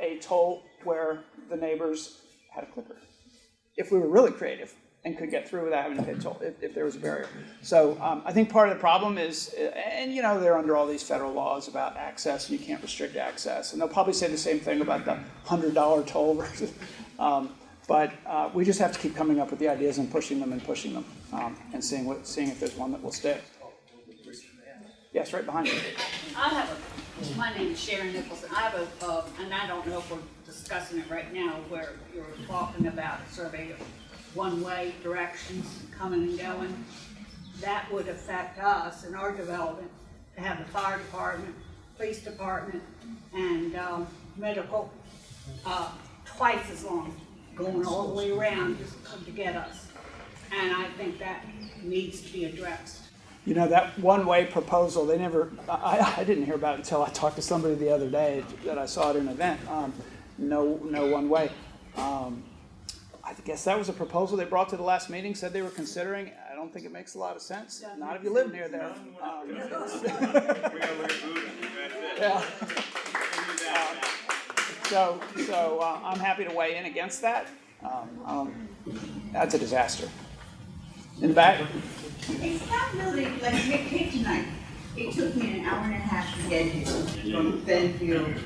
a toll where the neighbors had a clicker. If we were really creative and could get through without having to pay a toll, if there was a barrier. So I think part of the problem is, and they're under all these federal laws about access, and you can't restrict access. And they'll probably say the same thing about the $100 toll versus, but we just have to keep coming up with the ideas and pushing them and seeing if there's one that will stick. Yes, right behind you. My name is Sharon Nicholson. I have and I don't know if we're discussing it right now, where you're talking about a survey of one-way directions coming and going. That would affect us in our development to have the fire department, police department, and medical twice as long, going all the way around just to come to get us. And I think that needs to be addressed. That one-way proposal, I didn't hear about it until I talked to somebody the other day that I saw at an event. No one-way. I guess that was a proposal they brought to the last meeting, said they were considering. I don't think it makes a lot of sense. Not if you live near there. Yeah. So I'm happy to weigh in against that. That's a disaster. In the back? It's not really like Nick Cage tonight. It took me an hour and a half to get here from Benfield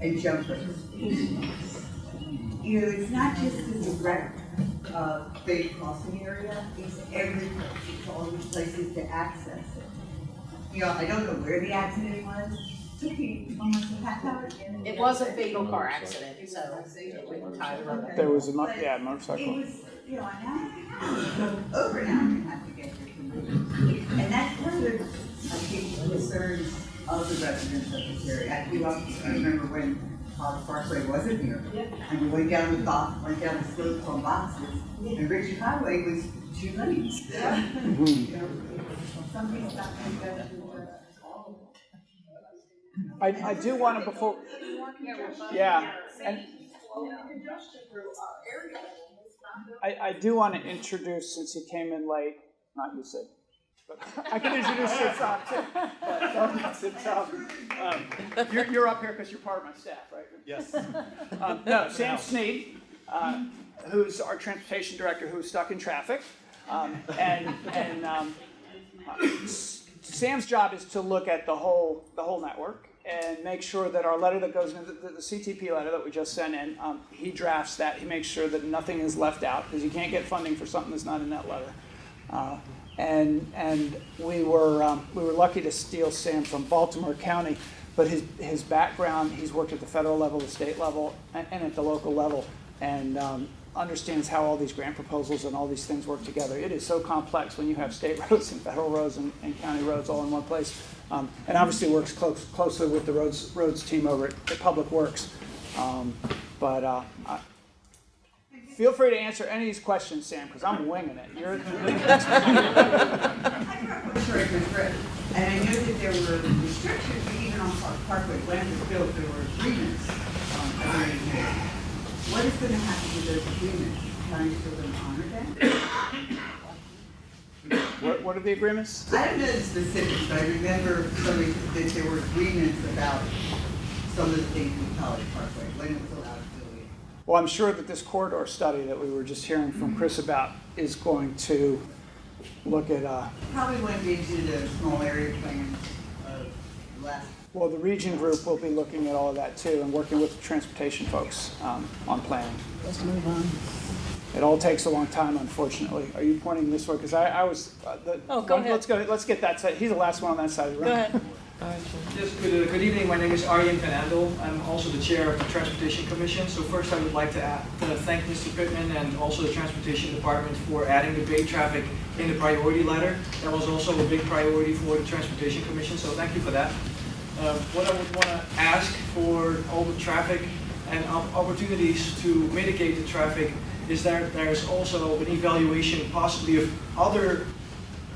and Jumpers. You know, it's not just the direct big crossing area, it's every place, it's all the places to access it. You know, I don't know where the accident was. It took me almost a half hour. It was a fatal car accident, so Tyler. There was a motorcycle. It was, you know, an hour and a half, over an hour and a half to get here from me. And that's one of the, I think, concerns of the residents of this area. I remember when Parkway wasn't here, and we went down the dock, went down the slope on boxes, and Richard Highway was 2 lanes. Yeah. You know, something about that. I do want to before. Yeah, and I do want to introduce, since he came in late, not you, Sid, but I can introduce Sid Saab too. Sid Saab. You're up here because you're part of my staff, right? Yes. No, Sam Sneed, who's our transportation director, who's stuck in traffic, Sam's job is to look at the whole network and make sure that our letter that goes into the CTP letter that we just sent in, he drafts that. He makes sure that nothing is left out, because you can't get funding for something that's not in that letter. And we were lucky to steal Sam from Baltimore County, but his background, he's worked at the federal level, the state level, and at the local level, and understands how all these grant proposals and all these things work together. It is so complex when you have state roads and federal roads and county roads all in one place. And obviously works closely with the roads team over at Public Works. Feel free to answer any of these questions, Sam, because I'm winging it. You're I grew up on Schrader's Road, and I know that there were restrictions, even on Parkway. When it was built, there were agreements agreed to. What is going to happen to those agreements? Is the county still going to honor them? What are the agreements? I don't know the specifics, but I remember that there were agreements about some of the things in College Parkway, when it was allowed to do it. Well, I'm sure that this corridor study that we were just hearing from Chris about is going to look at... Probably went into the small area plans of last. Well, the region group will be looking at all of that too, and working with the transportation folks on planning. Let's move on. It all takes a long time, unfortunately. Are you pointing this way? Because I was... Go ahead. Let's get that side. He's the last one on that side of the room. Go ahead. Yes, good evening. My name is Arjen van Andel. I'm also the chair of the Transportation Commission. So first I would like to thank Mr. Pittman and also the Transportation Department for adding the bay traffic in the priority letter. That was also a big priority for the Transportation Commission, so thank you for that. What I would want to ask for all the traffic and opportunities to mitigate the traffic is that there's also an evaluation possibly of other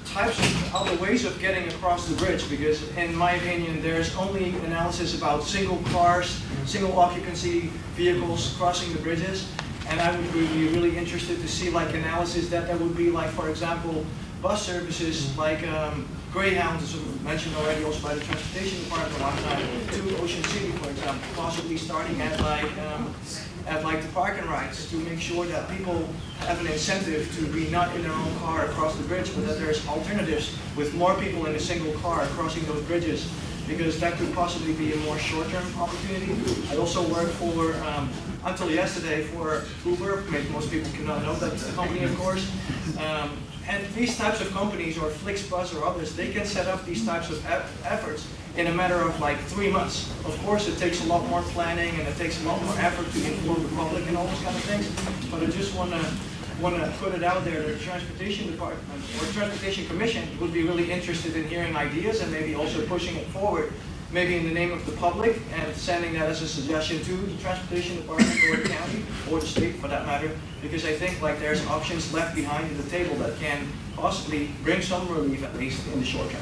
types of other ways of getting across the bridge, because in my opinion there's only analysis about single cars, single occupancy vehicles crossing the bridges, and I would be really interested to see like analysis that would be like, for example, bus services like Greyhound, as mentioned already also by the Transportation Department last time, to Ocean City, for example, possibly starting at like the park and rides, to make sure that people have an incentive to be not in their own car across the bridge, but that there's alternatives with more people in a single car crossing those bridges, because that could possibly be a more short-term opportunity. I also worked for, until yesterday, for Uber. Maybe most people cannot know that's the company, of course. And these types of companies, or Flixbus or others, they can set up these types of efforts in a matter of like 3 months. Of course, it takes a lot more planning and it takes a lot more effort to inform the public and all those kind of things. But I just want to put it out there that the Transportation Department or Transportation Commission would be really interested in hearing ideas and maybe also pushing it forward, maybe in the name of the public, and sending that as a suggestion to the Transportation Department or the county or the state for that matter, because I think like there's options left behind at the table that can possibly bring some relief, at least in the short term.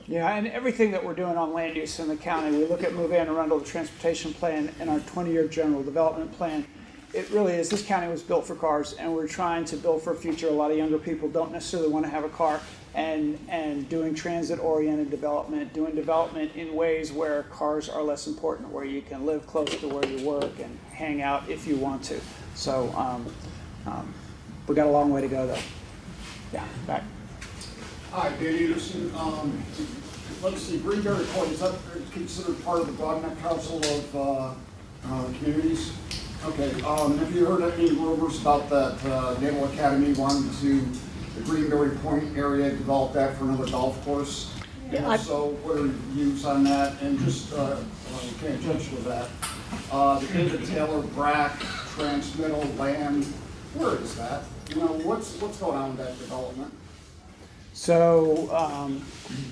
Yeah, and everything that we're doing on land use in the county, we look at Move In Arundel, the transportation plan, and our 20-year general development plan. It really is, this county was built for cars, and we're trying to build for a future. A lot of younger people don't necessarily want to have a car, and doing transit-oriented development, doing development in ways where cars are less important, where you can live close to where you work and hang out if you want to. So we got a long way to go, though. Yeah, back. Hi, Dan Anderson. let's see, Greenberry Point, is that considered part of the Broadneck Council of Communities? Okay, have you heard any rumors about that Naval Academy wanting to, the Greenberry Point area, develop that for another golf course? Yeah, And so what are your views on that? And just, can't judge with that. The David Taylor BRagg transmittal land, where is that? You know, what's going on with that development? So,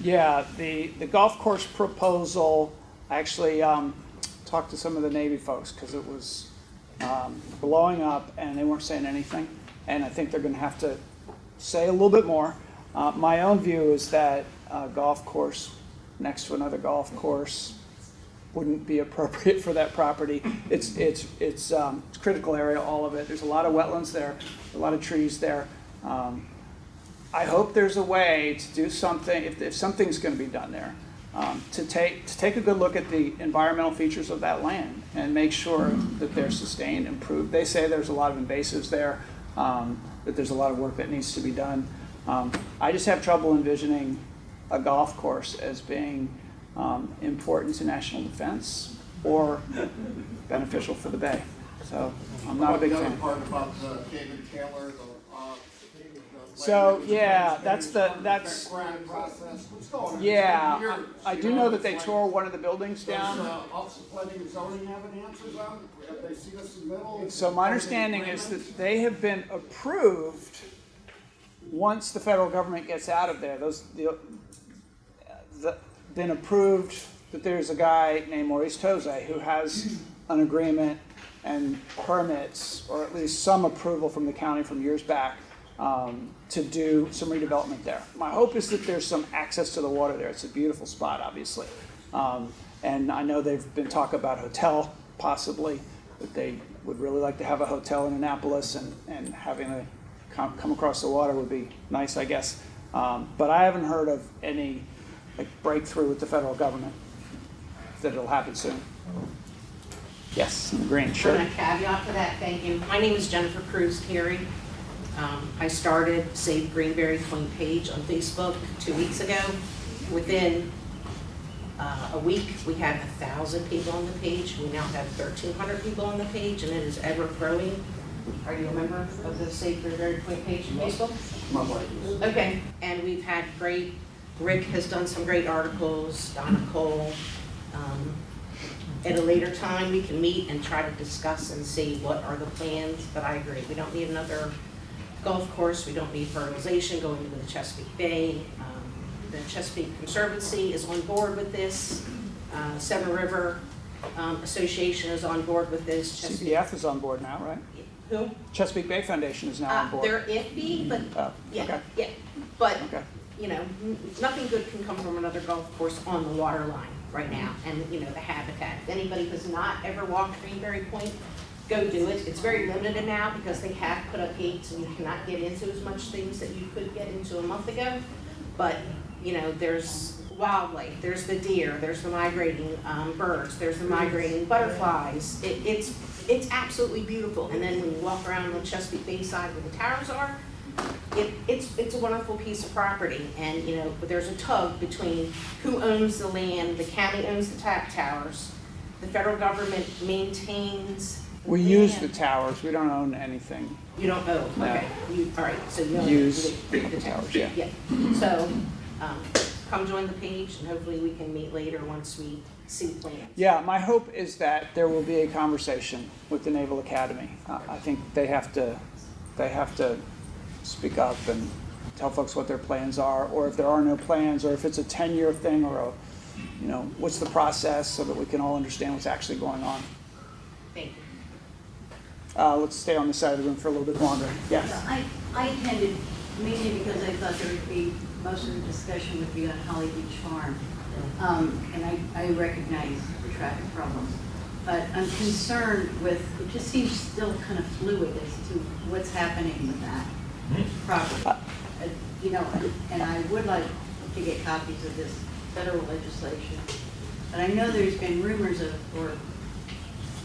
yeah, the golf course proposal, I actually talked to some of the Navy folks because it was blowing up and they weren't saying anything. And I think they're going to have to say a little bit more. My own view is that a golf course next to another golf course wouldn't be appropriate for that property. It's a critical area, all of it. There's a lot of wetlands there, a lot of trees there. I hope there's a way to do something, if something's going to be done there, to take a good look at the environmental features of that land and make sure that they're sustained, improved. They say there's a lot of invasives there, that there's a lot of work that needs to be done. I just have trouble envisioning a golf course as being important to national defense or beneficial for the bay. So I'm not a big fan. Part about David Taylor, So yeah, that's process. What's going on? yeah. I do know that they tore one of the buildings down. Does Office of Planning and Zoning have any answers on it? Have they seen us in the middle? So my understanding is that they have been approved once the federal government gets out of there. Been approved that there's a guy named Maurice Toze who has an agreement and permits, or at least some approval from the county from years back, to do some redevelopment there. My hope is that there's some access to the water there. It's a beautiful spot, obviously. And I know they've been talking about a hotel, possibly, that they would really like to have a hotel in Annapolis, and having a come across the water would be nice, I guess. But I haven't heard of any breakthrough with the federal government that it'll happen soon. Yes, in the green, sure. A caveat to that, thank you. My name is Jennifer Cruz Carey. I started Save Greenberry Point page on Facebook 2 weeks ago. Within a week, we had 1,000 people on the page. We now have 1,300 people on the page, and it is ever growing. Are you a member of the Save Greenberry Point page on Facebook? My wife is. Okay, and we've had great, Rick has done some great articles, Donna Cole. At a later time, we can meet and try to discuss and see what are the plans, but I agree, we don't need another golf course, we don't need fertilization going into the Chesapeake Bay. The Chesapeake Conservancy is on board with this. Seven River Association is on board with this. CBF is on board now, right? Who? Chesapeake Bay Foundation is now on board. They're iffy, but yeah, okay. yeah. But Okay. you know, nothing good can come from another golf course on the water line right now. And you know, the habitat. If anybody has not ever walked Greenberry Point, go do it. It's very limited now because they have put up gates and you cannot get into as much things that you could get into a month ago. But you know, there's wildlife, there's the deer, there's the migrating birds, there's the migrating butterflies. It's absolutely beautiful. And then when you walk around the Chesapeake Bay side where the towers are, it's a wonderful piece of property. And you know, there's a tug between who owns the land. The county owns the towers. The federal government maintains We use the towers. We don't own anything. You don't own, No. okay. All right, so you own Use the towers, yeah. So, come join the page and hopefully we can meet later once we see plans. Yeah, my hope is that there will be a conversation with the Naval Academy. I think they have to speak up and tell folks what their plans are, or if there are no plans, or if it's a 10-year thing, or what's the process, so that we can all understand what's actually going on. Thank you. Let's stay on this side of the room for a little bit longer. Yes. I attended mainly because I thought there would be, most of the discussion would be on Holly Beach Farm. And I recognize the traffic problems. But I'm concerned with, it just seems still kind of fluid as to what's happening with that property. And I would like to get copies of this federal legislation. But I know there's been rumors of, or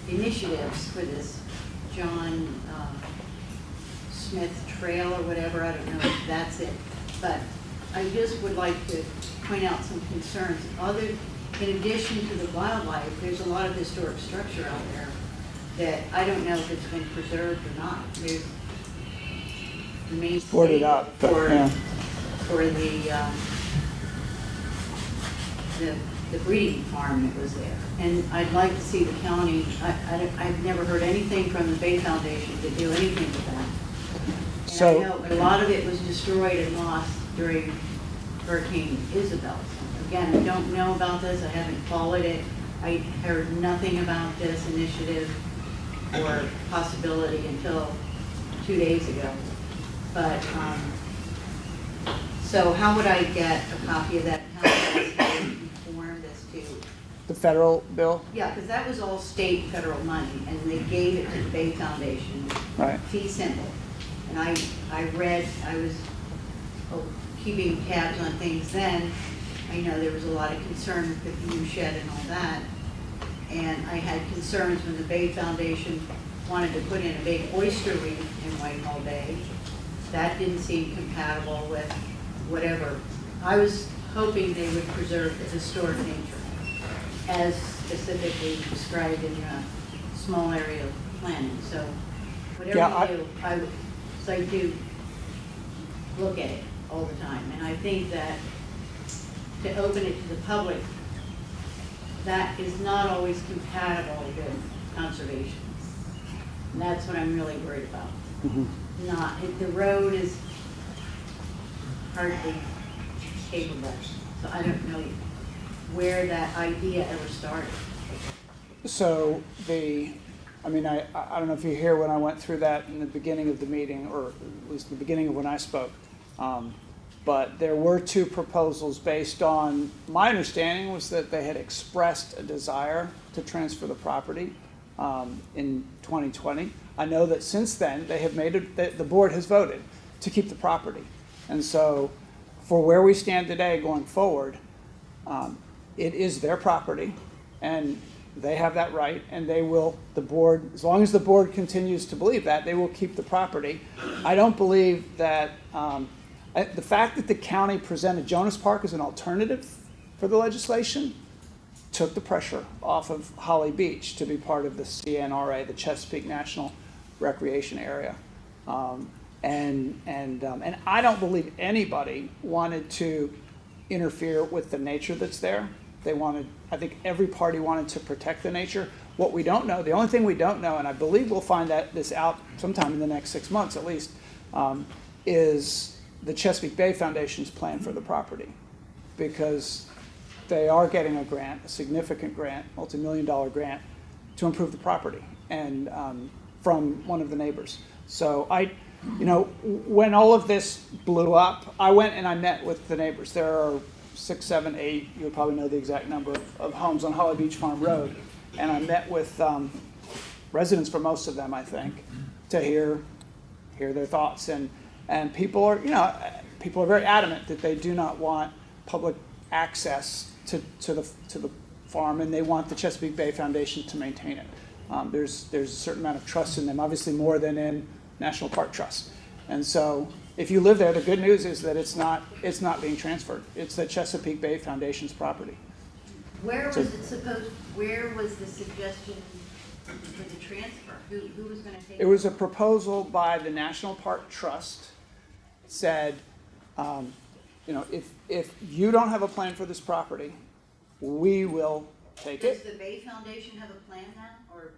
initiatives for this John Smith Trail or whatever, I don't know if that's it. But I just would like to point out some concerns. In addition to the wildlife, there's a lot of historic structure out there that I don't know if it's been preserved or not. There's the main Boarded up, but, yeah. for the breeding farm that was there. And I'd like to see the county, I've never heard anything from the Bay Foundation to do anything with that. And So- I know a lot of it was destroyed and lost during Hurricane Isabel. Again, I don't know about this, I haven't followed it. I heard nothing about this initiative or possibility until 2 days ago. But, so how would I get a copy of that? How would I stay informed as to? The federal bill? Yeah, because that was all state and federal money, and they gave it to the Bay Foundation. Right. Fee simple. And I was keeping tabs on things then. I know there was a lot of concern with the view shed and all that. And I had concerns when the Bay Foundation wanted to put in a big oyster reef in Whitehall Bay. That didn't seem compatible with whatever. I was hoping they would preserve the historic nature as specifically described in the small area planning. So whatever you do, I do look at it all the time. And I think that to open it to the public, that is not always compatible with conservation. And that's what I'm really worried about. The road is hardly capable. So I don't know where that idea ever started. So I don't know if you hear when I went through that in the beginning of the meeting, or at least the beginning of when I spoke. But there were two proposals based on, my understanding was that they had expressed a desire to transfer the property in 2020. I know that since then, they have the board has voted to keep the property. And so for where we stand today going forward, it is their property and they have that right, and they will, the board, as long as the board continues to believe that, they will keep the property. I don't believe that, the fact that the county presented Jonas Park as an alternative for the legislation took the pressure off of Holly Beach to be part of the CNRA, the Chesapeake National Recreation Area. And I don't believe anybody wanted to interfere with the nature that's there. I think every party wanted to protect the nature. What we don't know, the only thing we don't know, and I believe we'll find this out sometime in the next 6 months at least, is the Chesapeake Bay Foundation's plan for the property. Because they are getting a grant, a significant grant, multi-million-dollar grant, to improve the property, and from one of the neighbors. So when all of this blew up, I went and I met with the neighbors. There are 6, 7, 8, you would probably know the exact number of homes on Holly Beach Farm Road. And I met with residents for most of them, I think, to hear their thoughts. And people are very adamant that they do not want public access to the farm, and they want the Chesapeake Bay Foundation to maintain it. There's a certain amount of trust in them, obviously more than in National Park Trust. And so if you live there, the good news is that it's not being transferred. It's the Chesapeake Bay Foundation's property. Where was the suggestion for the transfer? Who was going to take it? It was a proposal by the National Park Trust. Said, if you don't have a plan for this property, we will take it. Does the Bay Foundation have a plan now, or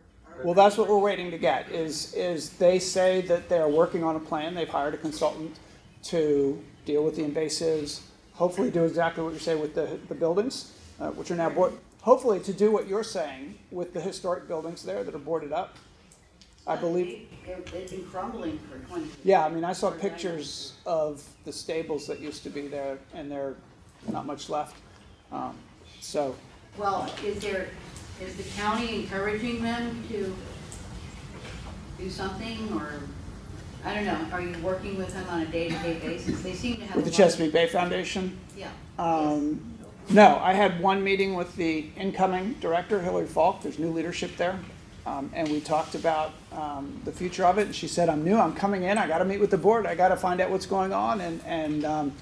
Well, that's what we're waiting to get, is they say that they're working on a plan. They've hired a consultant to deal with the invasives, hopefully do exactly what you say with the buildings, which are now hopefully to do what you're saying with the historic buildings there that are boarded up. I believe. They've been crumbling for 20 years. Yeah, I mean, I saw pictures of the stables that used to be there, and there's not much left. Well, is the county encouraging them to do something, or, I don't know, are you working with them on a day-to-day basis? They seem to have With the Chesapeake Bay Foundation? Yeah. No, I had one meeting with the incoming director, Hillary Falk. There's new leadership there. And we talked about the future of it. And she said, I'm new, I'm coming in, I got to meet with the board, I got to find out what's going on. And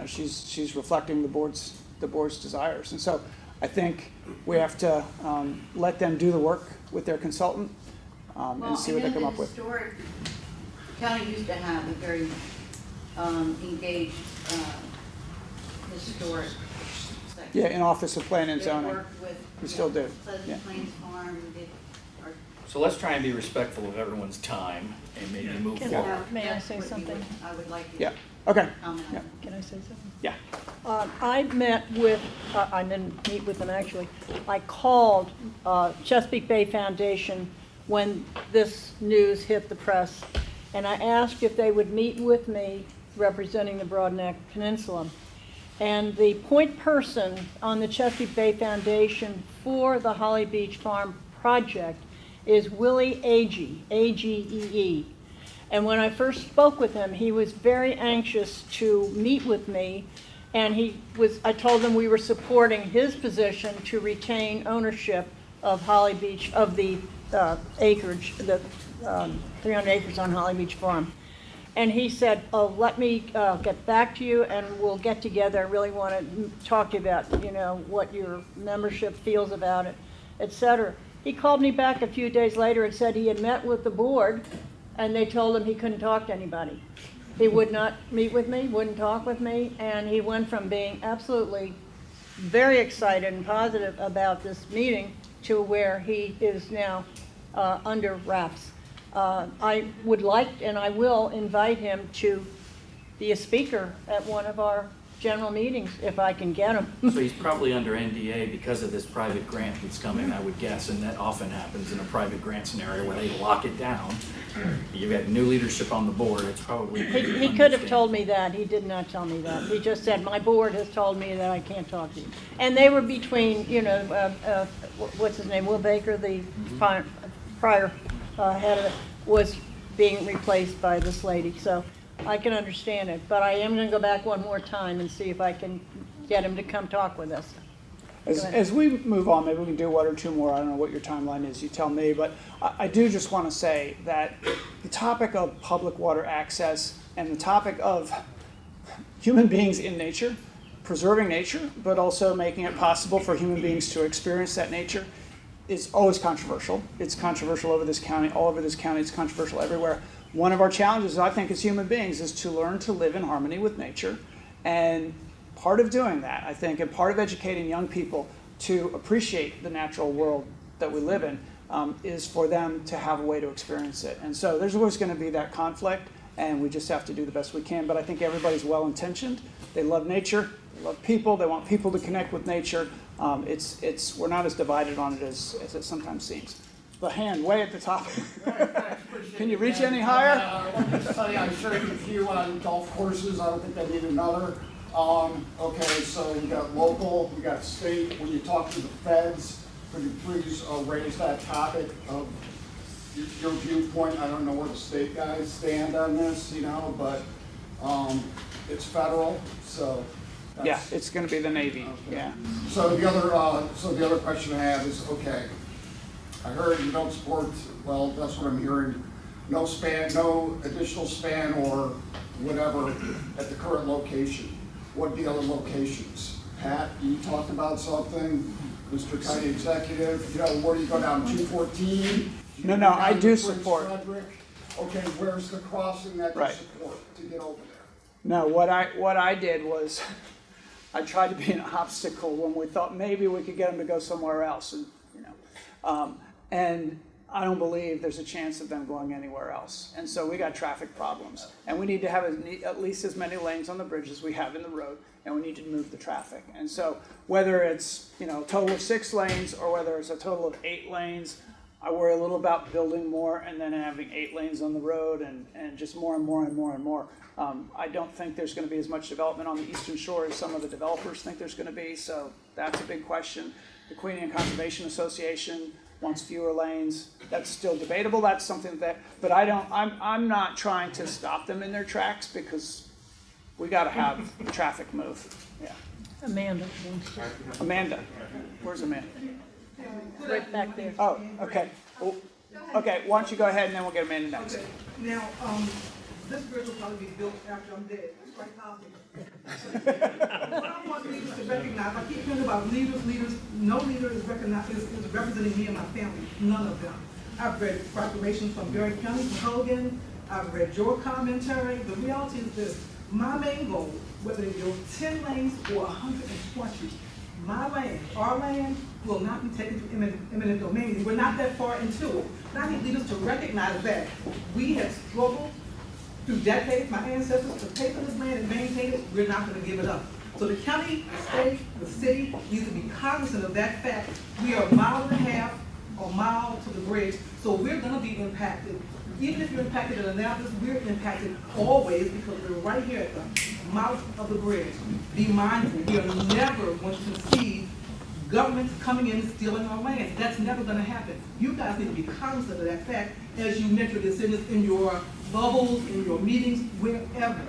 she's reflecting the board's desires. And so I think we have to let them do the work with their consultant and see what they come up with. County used to have a very engaged historic section. Yeah, in Office of Plan and They Zoning. worked with, We still do. Pleasant Yeah. Plains Farm, did, or So let's try and be respectful of everyone's time and maybe move forward. May I say something? I would like you Yeah. to Okay. comment Yeah. on. Can I say something? Yeah. I met with, I didn't meet with them actually, I called Chesapeake Bay Foundation when this news hit the press, and I asked if they would meet with me representing the Broadneck Peninsula. And the point person on the Chesapeake Bay Foundation for the Holly Beach Farm project is Willie Agee, A-G-E-E. And when I first spoke with him, he was very anxious to meet with me, and I told him we were supporting his position to retain ownership of Holly Beach, of the acreage, the 300 acres on Holly Beach Farm. And he said, oh, let me get back to you and we'll get together. I really want to talk to you about, what your membership feels about it, et cetera. He called me back a few days later and said he had met with the board and they told him he couldn't talk to anybody. He would not meet with me, wouldn't talk with me, and he went from being absolutely very excited and positive about this meeting to where he is now under wraps. I would like, and I will invite him to be a speaker at one of our general meetings, if I can get him. So he's probably under NDA because of this private grant that's coming, I would guess, and that often happens in a private grant scenario where they lock it down. You've got new leadership on the board, it's probably... He could have told me that, he did not tell me that. He just said, my board has told me that I can't talk to you. And they were between, what's his name, Will Baker, the prior head of it, was being replaced by this lady, so I can understand it. But I am gonna go back one more time and see if I can get him to come talk with us. As we move on, maybe we can do one or two more. I don't know what your timeline is, you tell me, but I do just want to say that the topic of public water access and the topic of human beings in nature, preserving nature, but also making it possible for human beings to experience that nature is always controversial. It's controversial over this county, all over this county, it's controversial everywhere. One of our challenges, I think, as human beings is to learn to live in harmony with nature. And part of doing that, I think, and part of educating young people to appreciate the natural world that we live in is for them to have a way to experience it. And so there's always going to be that conflict, and we just have to do the best we can. But I think everybody's well-intentioned. They love nature, they love people, they want people to connect with nature. We're not as divided on it as it sometimes seems. The hand way at the top. Can you reach any higher? I want to tell you, I'm sharing with you on golf courses. I don't think I need another. Okay, so we got local, we got state. When you talk to the feds, could you please raise that topic of your viewpoint? I don't know where the state guys stand on this, but it's federal, so. Yeah, it's going to be the Navy. Okay. Yeah. So the other question I have is, okay, I heard you don't support. Well, that's what I'm hearing. No additional span or whatever at the current location. What are the other locations? Pat, you talked about something. Mr. County Executive, where do you go down? 214? No, I do support. Frederick? Okay, where's the crossing that you support to get over there? No, what I did was I tried to be an obstacle when we thought maybe we could get them to go somewhere else, and I don't believe there's a chance of them going anywhere else. And so we got traffic problems, and we need to have at least as many lanes on the bridge as we have in the road, and we need to move the traffic. And so whether it's a total of 6 lanes or whether it's a total of 8 lanes, I worry a little about building more and then having 8 lanes on the road and just more and more and more and more. I don't think there's going to be as much development on the Eastern Shore as some of the developers think there's going to be, so that's a big question. The Queen Anne Conservation Association wants fewer lanes. That's still debatable. That's something but I'm not trying to stop them in their tracks because we got to have traffic move. Yeah. Amanda. Where's Amanda? Right back there. Oh, okay. Well, okay, why don't you go ahead and then we'll get Amanda next. Now, this bridge will probably be built after I'm dead. That's right, what I want leaders to recognize, I keep hearing about leaders, no leader is representing me and my family, none of them. I've read proclamations from Berry County, from Hogan, I've read your commentary. The reality is this, my main goal, whether it goes 10 lanes or 120, my land, our land, will not be taken to eminent domain. We're not that far into it. And I need leaders to recognize that. We have struggled through decades, my ancestors, to pay for this land and maintain it. We're not going to give it up. So the county, the state, the city needs to be cognizant of that fact. We are a mile and a half or mile to the bridge, so we're going to be impacted. Even if you're impacted in Annapolis, we're impacted always because we're right here at the mouth of the bridge. Be mindful, we are never going to see governments coming in and stealing our land. That's never going to happen. You guys need to be cognizant of that fact as you make your decisions in your bubbles, in your meetings, wherever.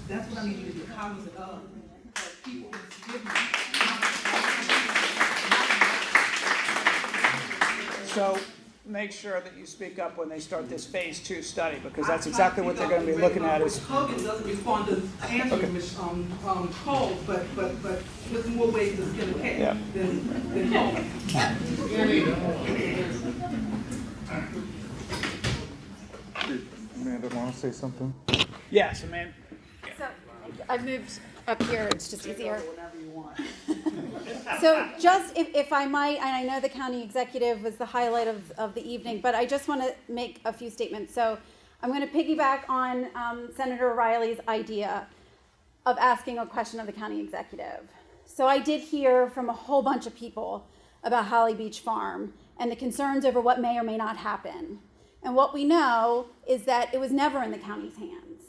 That's what I need you to be cognizant of. Because people can forgive me. So make sure that you speak up when they start this phase 2 study, because that's exactly what they're going to be looking at. Is Hogan doesn't respond to answering calls, but there's more ways to skin a cat than Hogan. Amanda, want to say something? Yes, Amanda. So I've moved up here, it's just easier. Whenever you want. So just if I might, and I know the county executive was the highlight of the evening, but I just want to make a few statements. So I'm going to piggyback on Senator Reilly's idea of asking a question of the county executive. So I did hear from a whole bunch of people about Holly Beach Farm and the concerns over what may or may not happen. And what we know is that it was never in the county's hands.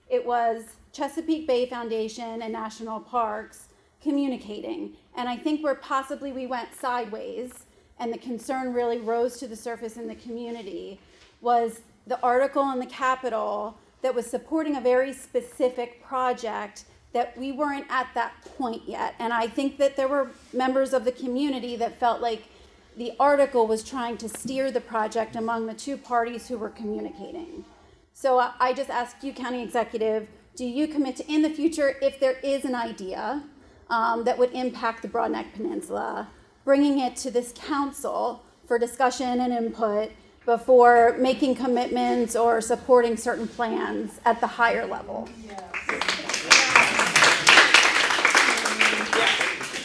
It was Chesapeake Bay Foundation and National Parks communicating. And I think where possibly we went sideways and the concern really rose to the surface in the community was the article in the Capitol that was supporting a very specific project that we weren't at that point yet. And I think that there were members of the community that felt like the article was trying to steer the project among the two parties who were communicating. So I just ask you, County Executive, do you commit to, in the future, if there is an idea that would impact the Broadneck Peninsula, bringing it to this council for discussion and input before making commitments or supporting certain plans at the higher level?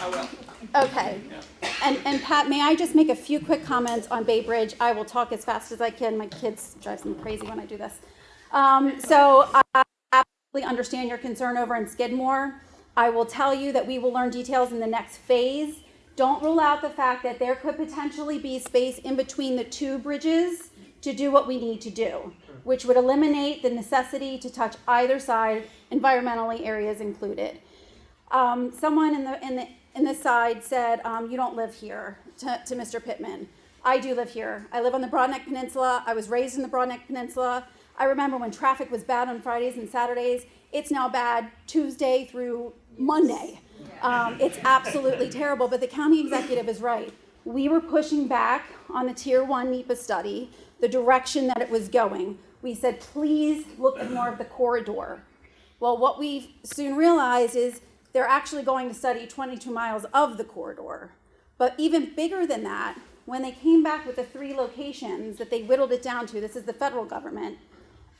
I will. Okay. And Pat, may I just make a few quick comments on Bay Bridge? I will talk as fast as I can. My kids drive me crazy when I do this. So I absolutely understand your concern over in Skidmore. I will tell you that we will learn details in the next phase. Don't rule out the fact that there could potentially be space in between the two bridges to do what we need to do, which would eliminate the necessity to touch either side, environmentally areas included. Someone in this side said, you don't live here, to Mr. Pittman. I do live here. I live on the Broadneck Peninsula. I was raised in the Broadneck Peninsula. I remember when traffic was bad on Fridays and Saturdays. It's now bad Tuesday through Monday. It's absolutely terrible, but the county executive is right. We were pushing back on the Tier 1 NEPA study, the direction that it was going. We said, please look at more of the corridor. Well, what we soon realized is they're actually going to study 22 miles of the corridor. But even bigger than that, when they came back with the 3 locations that they whittled it down to, this is the federal government,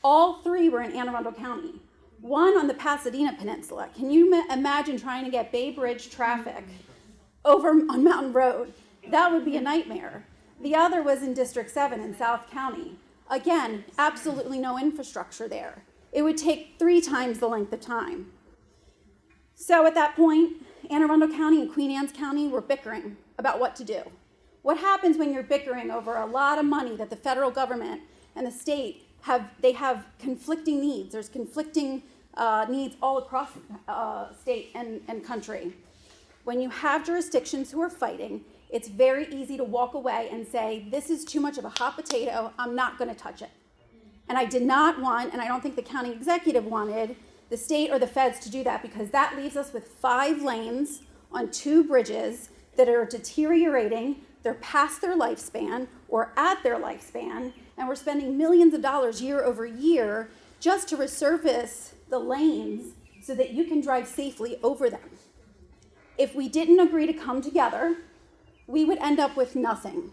all 3 were in Anne Arundel County. 1 on the Pasadena Peninsula. Can you imagine trying to get Bay Bridge traffic over on Mountain Road? That would be a nightmare. The other was in District 7 in South County. Again, absolutely no infrastructure there. It would take 3 times the length of time. So at that point, Anne Arundel County and Queen Anne's County were bickering about what to do. What happens when you're bickering over a lot of money that the federal government and the state have conflicting needs? There's conflicting needs all across state and country. When you have jurisdictions who are fighting, it's very easy to walk away and say, this is too much of a hot potato, I'm not going to touch it. And I did not want, and I don't think the county executive wanted, the state or the feds to do that, because that leaves us with 5 lanes on 2 bridges that are deteriorating, they're past their lifespan or at their lifespan, and we're spending millions of dollars year over year just to resurface the lanes so that you can drive safely over them. If we didn't agree to come together, we would end up with nothing.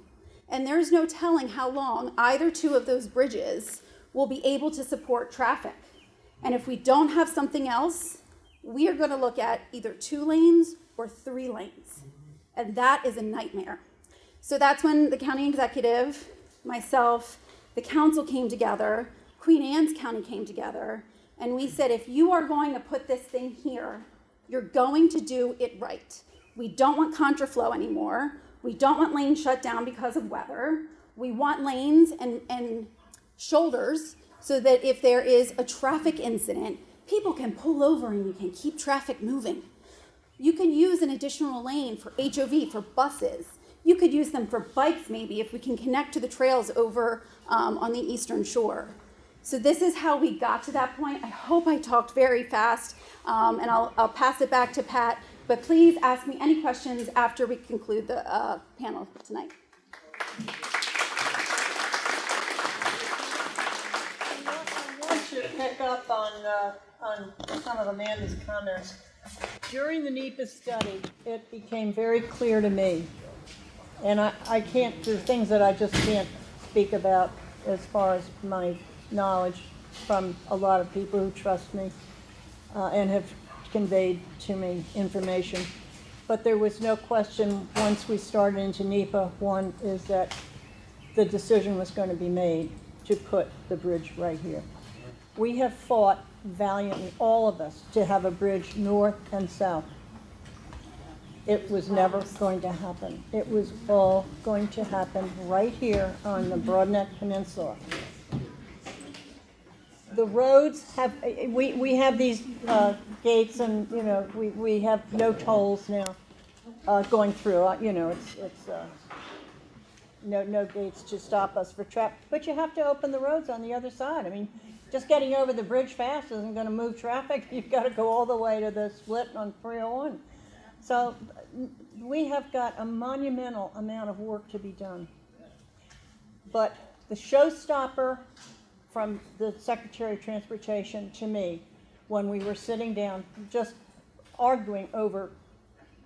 And there's no telling how long either two of those bridges will be able to support traffic. And if we don't have something else, we are going to look at either 2 lanes or 3 lanes. And that is a nightmare. So that's when the county executive, myself, the council came together, Queen Anne's County came together, and we said, if you are going to put this thing here, you're going to do it right. We don't want contraflow anymore. We don't want lanes shut down because of weather. We want lanes and shoulders so that if there is a traffic incident, people can pull over and you can keep traffic moving. You can use an additional lane for HOV, for buses. You could use them for bikes maybe if we can connect to the trails over on the eastern shore. So this is how we got to that point. I hope I talked very fast, and I'll pass it back to Pat. But please ask me any questions after we conclude the panel tonight. I want to pick up on some of Amanda's comments. During the NEPA study, it became very clear to me, and I can't, there are things that I just can't speak about as far as my knowledge from a lot of people who trust me and have conveyed to me information. But there was no question once we started into NEPA, one is that the decision was going to be made to put the bridge right here. We have fought valiantly, all of us, to have a bridge north and south. It was never going to happen. It was all going to happen right here on the Broadneck Peninsula. The roads have, we have these gates, and you know we have no tolls now going through. You know it's no gates to stop us for traffic. But you have to open the roads on the other side. I mean, just getting over the bridge fast isn't going to move traffic. You've got to go all the way to the split on 301. So we have got a monumental amount of work to be done. But the showstopper from the Secretary of Transportation to me, when we were sitting down just arguing over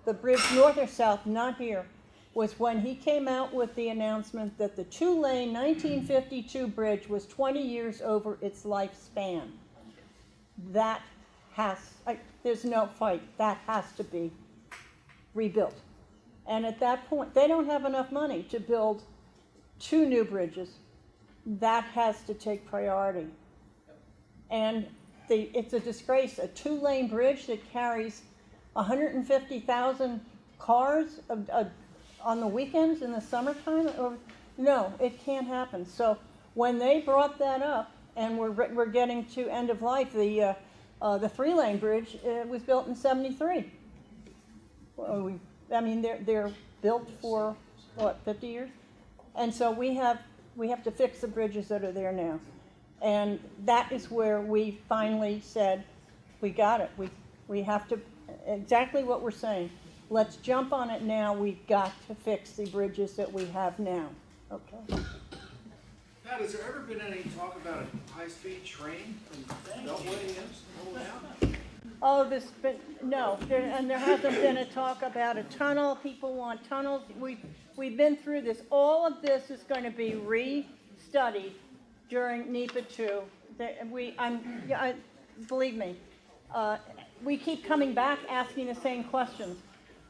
the bridge north or south, not here, was when he came out with the announcement that the 2-lane 1952 bridge was 20 years over its lifespan. That has, there's no fight, that has to be rebuilt. And at that point, they don't have enough money to build 2 new bridges. That has to take priority. And it's a disgrace, a 2-lane bridge that carries 150,000 cars on the weekends in the summertime? No, it can't happen. So when they brought that up, and we're getting to end of life, the 3-lane bridge was built in '73. I mean, they're built for what, 50 years? And so we have to fix the bridges that are there now. And that is where we finally said, we got it. We have to, exactly what we're saying. Let's jump on it now. We've got to fix the bridges that we have now. Okay. Pat, has there ever been any talk about a high-speed train from Beltway in down? Oh, no, and there hasn't been a talk about a tunnel. People want tunnels. We've been through this. All of this is going to be re-studied during NEPA 2. Believe me, we keep coming back asking the same questions.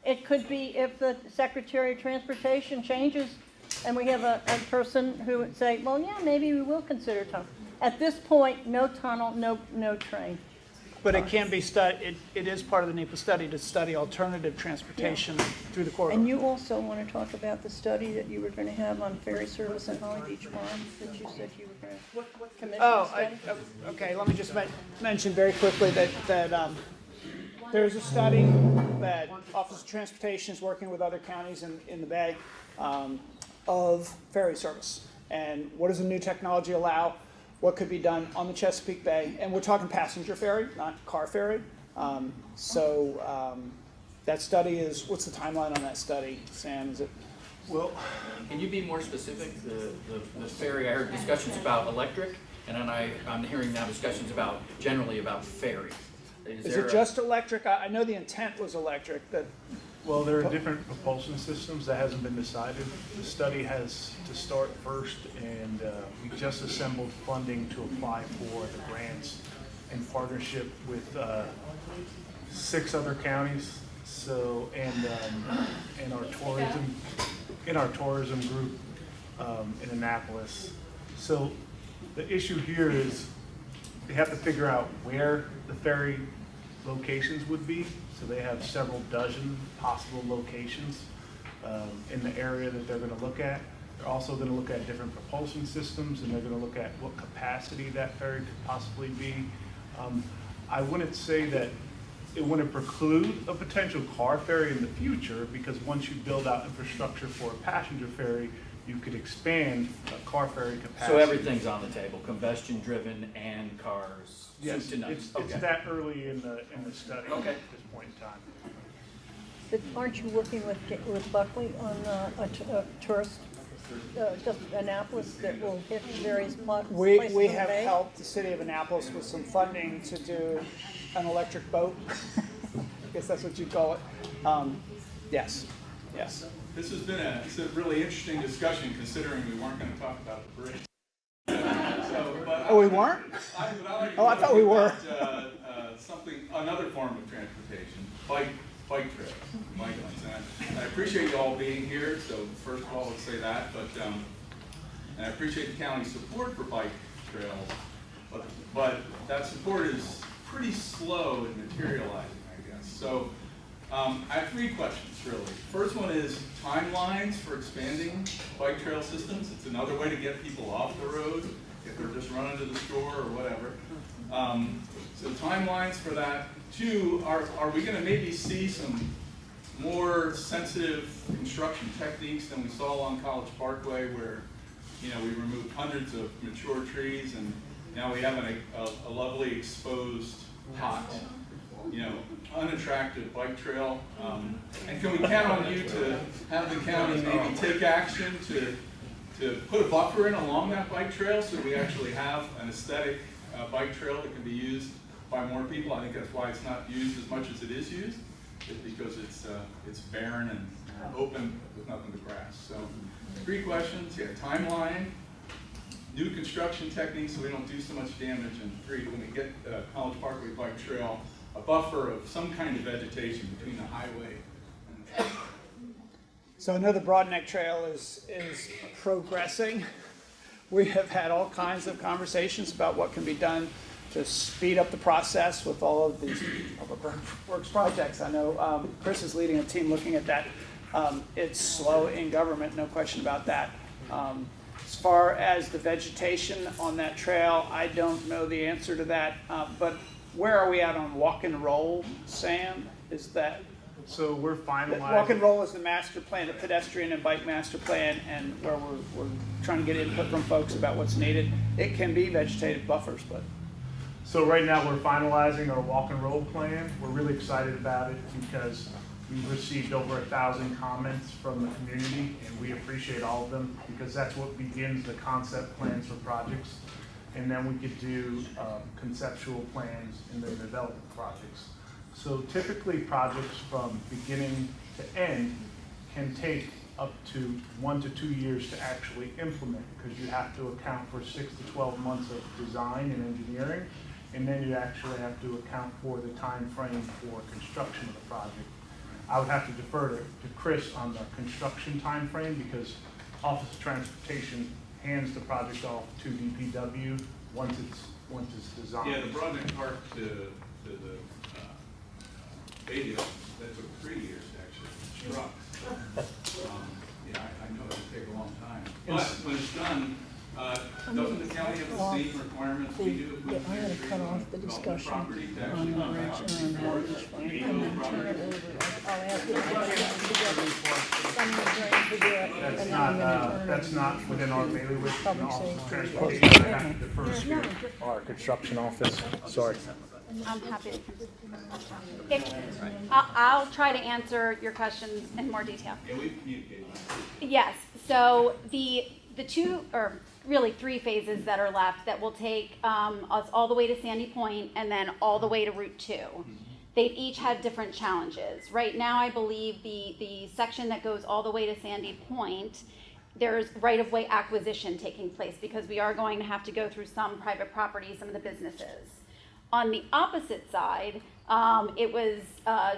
It could be if the Secretary of Transportation changes and we have a person who would say, well, yeah, maybe we will consider tunnel. At this point, no tunnel, no train. But it can be studied, it is part of the NEPA study to study alternative transportation through the corridor. And you also want to talk about the study that you were going to have on ferry service in Holly Beach Farm that you said you were going to, what commission study? Okay, let me just mention very quickly that there's a study that Office of Transportation is working with other counties in the Bay of ferry service. And what does the new technology allow? What could be done on the Chesapeake Bay? And we're talking passenger ferry, not car ferry. That study is, what's the timeline on that study, Sam? Is it? Well, can you be more specific? The ferry, I heard discussions about electric. And then I'm hearing now discussions about, generally about ferries. Is it just electric? I know the intent was electric, that. Well, there are different propulsion systems. That hasn't been decided. The study has to start first, and we just assembled funding to apply for the grants in partnership with 6 other counties. So, and our tourism group in Annapolis. So the issue here is they have to figure out where the ferry locations would be. So they have several dozen possible locations in the area that they're going to look at. They're also going to look at different propulsion systems, and they're going to look at what capacity that ferry could possibly be. I wouldn't say that it wouldn't preclude a potential car ferry in the future, because once you build out infrastructure for a passenger ferry, you could expand a car ferry capacity. So everything's on the table, combustion driven and cars. Yes, soup to nuts. it's that early in the study Okay. at this point in time. But aren't you working with Buckley on a tourist, just Annapolis, that will hit various places? We in the have bay? helped the city of Annapolis with some funding to do an electric boat. I guess that's what you'd call it. Yes. This has been a really interesting discussion, considering we weren't going to talk about the bridge. We weren't? I thought we were. Another form of transportation, bike trips, bike lanes. And I appreciate you all being here, so first of all, let's say that, but and I appreciate the county's support for bike trails, but that support is pretty slow in materializing, I guess. So I have 3 questions, really. First one is timelines for expanding bike trail systems. It's another way to get people off the road if they're just running to the store or whatever. So timelines for that. 2, are we going to maybe see some more sensitive construction techniques than we saw along College Parkway, where we removed hundreds of mature trees, and now we have a lovely exposed, hot, unattractive bike trail? And can we count on you to have the county maybe take action to put a buffer in along that bike trail, so we actually have an aesthetic bike trail that can be used by more people? I think that's why it's not used as much as it is used, is because it's barren and open with nothing but grass. So 3 questions. Timeline, new construction techniques so we don't do so much damage, and 3, when we get College Parkway bike trail, a buffer of some kind of vegetation between the highway and the trail. So I know the Broadneck Trail is progressing. We have had all kinds of conversations about what can be done to speed up the process with all of these public works projects. I know Chris is leading a team looking at that. It's slow in government, no question about that. As far as the vegetation on that trail, I don't know the answer to that. But where are we at on walk and roll, Sam? Is that? So we're finalizing. Walk and roll is the master plan, the pedestrian and bike master plan, and where we're trying to get input from folks about what's needed. It can be vegetative buffers, but. So right now we're finalizing our walk and roll plan. We're really excited about it because we've received over 1,000 comments from the community, and we appreciate all of them, because that's what begins the concept plans for projects. And then we could do conceptual plans and then develop projects. So typically projects from beginning to end can take up to 1 to 2 years to actually implement, because you have to account for 6 to 12 months of design and engineering, and then you actually have to account for the time frame for construction of the project. I would have to defer to Chris on the construction time frame, because Office of Transportation hands the project off to DPW once it's designed. Yeah, the Broadneck Park to the Bay Deal, that took 3 years to actually construct. I know it would take a long time. But when it's done, doesn't the county have the same requirements we do? I'm going to cut off the discussion on the bridge and on the beach farm, and then turn it over. I'll ask you to get someone to do it, and then I'm going to turn it. That's not within our bailiwick. Public safety. Transportation, I have to defer to our construction office. Sorry. I'm happy to. I'll try to answer your questions in more detail. Yeah, we've communicated. Yes. So the really 3 phases that are left that will take us all the way to Sandy Point and then all the way to Route 2. They've each had different challenges. Right now, I believe the section that goes all the way to Sandy Point, there's right-of-way acquisition taking place because we are going to have to go through some private property, some of the businesses. On the opposite side, it was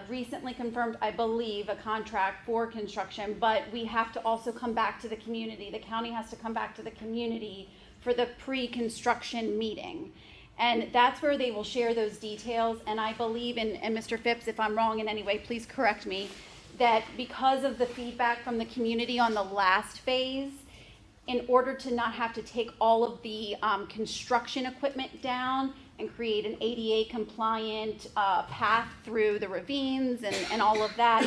recently confirmed, I believe, a contract for construction, but we have to also come back to the community. The county has to come back to the community for the pre-construction meeting. And that's where they will share those details. And I believe, and Mr. Phipps, if I'm wrong in any way, please correct me, that because of the feedback from the community on the last phase, in order to not have to take all of the construction equipment down and create an ADA compliant path through the ravines and all of that,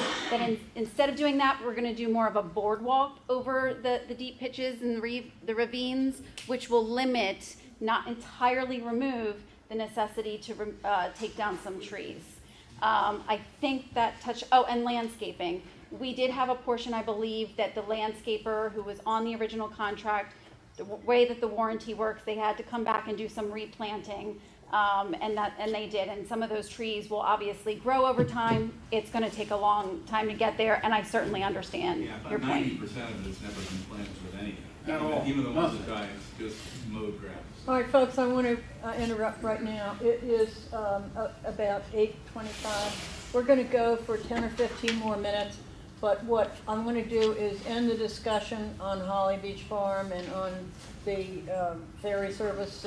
instead of doing that, we're going to do more of a boardwalk over the deep pitches and the ravines, which will limit, not entirely remove, the necessity to take down some trees. I think that and landscaping. We did have a portion, I believe, that the landscaper who was on the original contract, the way that the warranty works, they had to come back and do some replanting, and they did. And some of those trees will obviously grow over time. It's going to take a long time to get there, and I certainly understand your point. 90% of it's never been planted with anything. At all. Even the ones that die, it's just mowed grass. All right, folks, I want to interrupt right now. It is about 8:25. We're going to go for 10 or 15 more minutes, but what I'm going to do is end the discussion on Holly Beach Farm and on the ferry service,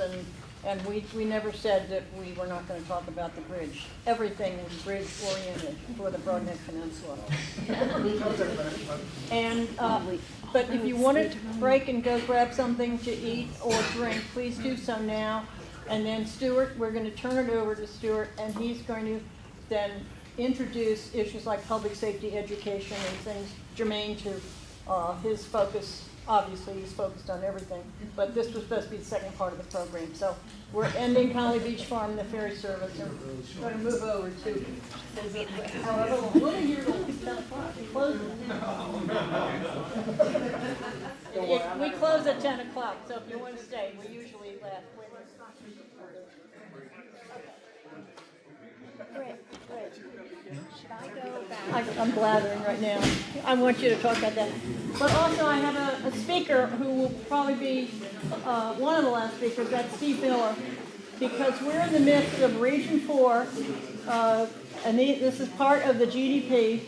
and we never said that we were not going to talk about the bridge. Everything is bridge-oriented for the Broadneck Peninsula. And but if you want to break and go grab something to eat or drink, please do so now. And then Steuart, we're going to turn it over to Steuart, and he's going to then introduce issues like public safety education and things germane to his focus. Obviously, he's focused on everything, but this was supposed to be the second part of the program. So we're ending Holly Beach Farm, the ferry service, and we're going to move over to, however, we'll be here till 10 o'clock. We close we close at 10 o'clock, so if you want to stay, we usually last. Should I go back? I'm blathering right now. I want you to talk about that. But also I have a speaker who will probably be one of the last speakers, that's Steve Miller, because we're in the midst of Region 4, and this is part of the GDP.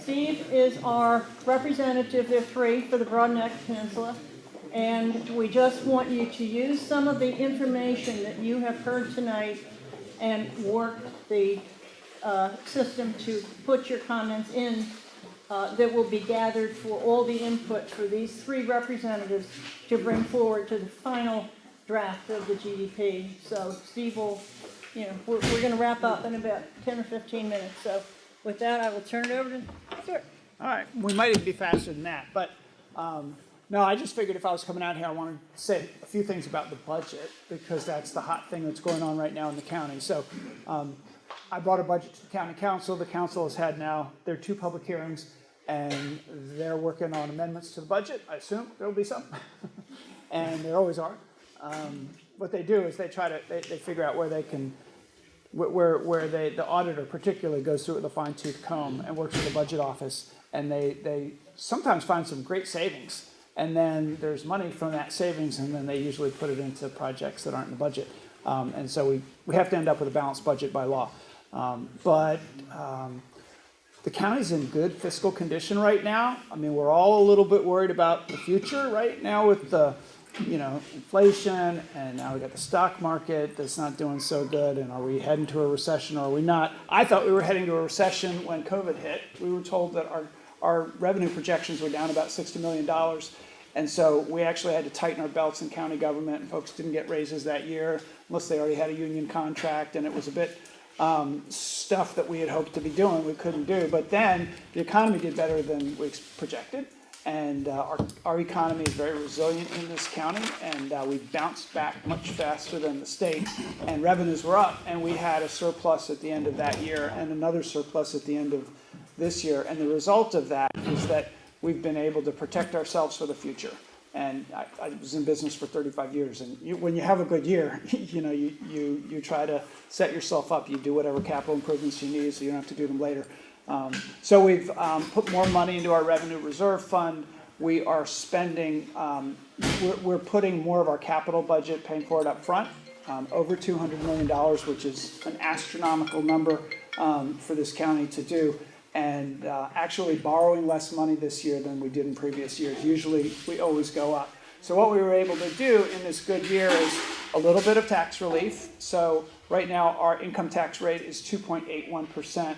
Steve is our representative, there are 3 for the Broadneck Peninsula, and we just want you to use some of the information that you have heard tonight and work the system to put your comments in that will be gathered for all the input for these 3 representatives to bring forward to the final draft of the GDP. So Steve will, we're going to wrap up in about 10 or 15 minutes. So with that, I will turn it over to Steuart. All right, we might even be faster than that, but no, I just figured if I was coming out here, I wanted to say a few things about the budget because that's the hot thing that's going on right now in the county. So I brought a budget to the county council. The council has had now their 2 public hearings, and they're working on amendments to the budget. I assume there'll be some, and there always are. What they do is they try to they figure out where they can. The auditor particularly goes through it with a fine-tooth comb and works with the budget office, and they sometimes find some great savings, and then there's money from that savings, and then they usually put it into projects that aren't in the budget, and so we have to end up with a balanced budget by law, but the county's in good fiscal condition right now. I mean, we're all a little bit worried about the future right now with the inflation, and now we got the stock market that's not doing so good, and are we heading to a recession or are we not? I thought we were heading to a recession when COVID hit. We were told that our revenue projections were down about $60 million, and so we actually had to tighten our belts in county government, and folks didn't get raises that year unless they already had a union contract, and it was a bit stuff that we had hoped to be doing we couldn't do. But then the economy did better than we projected. And our economy is very resilient in this county, and we bounced back much faster than the state, and revenues were up, and we had a surplus at the end of that year and another surplus at the end of this year. And the result of that is that we've been able to protect ourselves for the future. And I was in business for 35 years, and when you have a good year, you try to set yourself up. You do whatever capital improvements you need, so you don't have to do them later. So we've put more money into our revenue reserve fund. We are spending, we're putting more of our capital budget, paying for it up front, over $200 million, which is an astronomical number for this county to do. And actually borrowing less money this year than we did in previous years. Usually we always go up. So what we were able to do in this good year is a little bit of tax relief. So right now our income tax rate is 2.81%.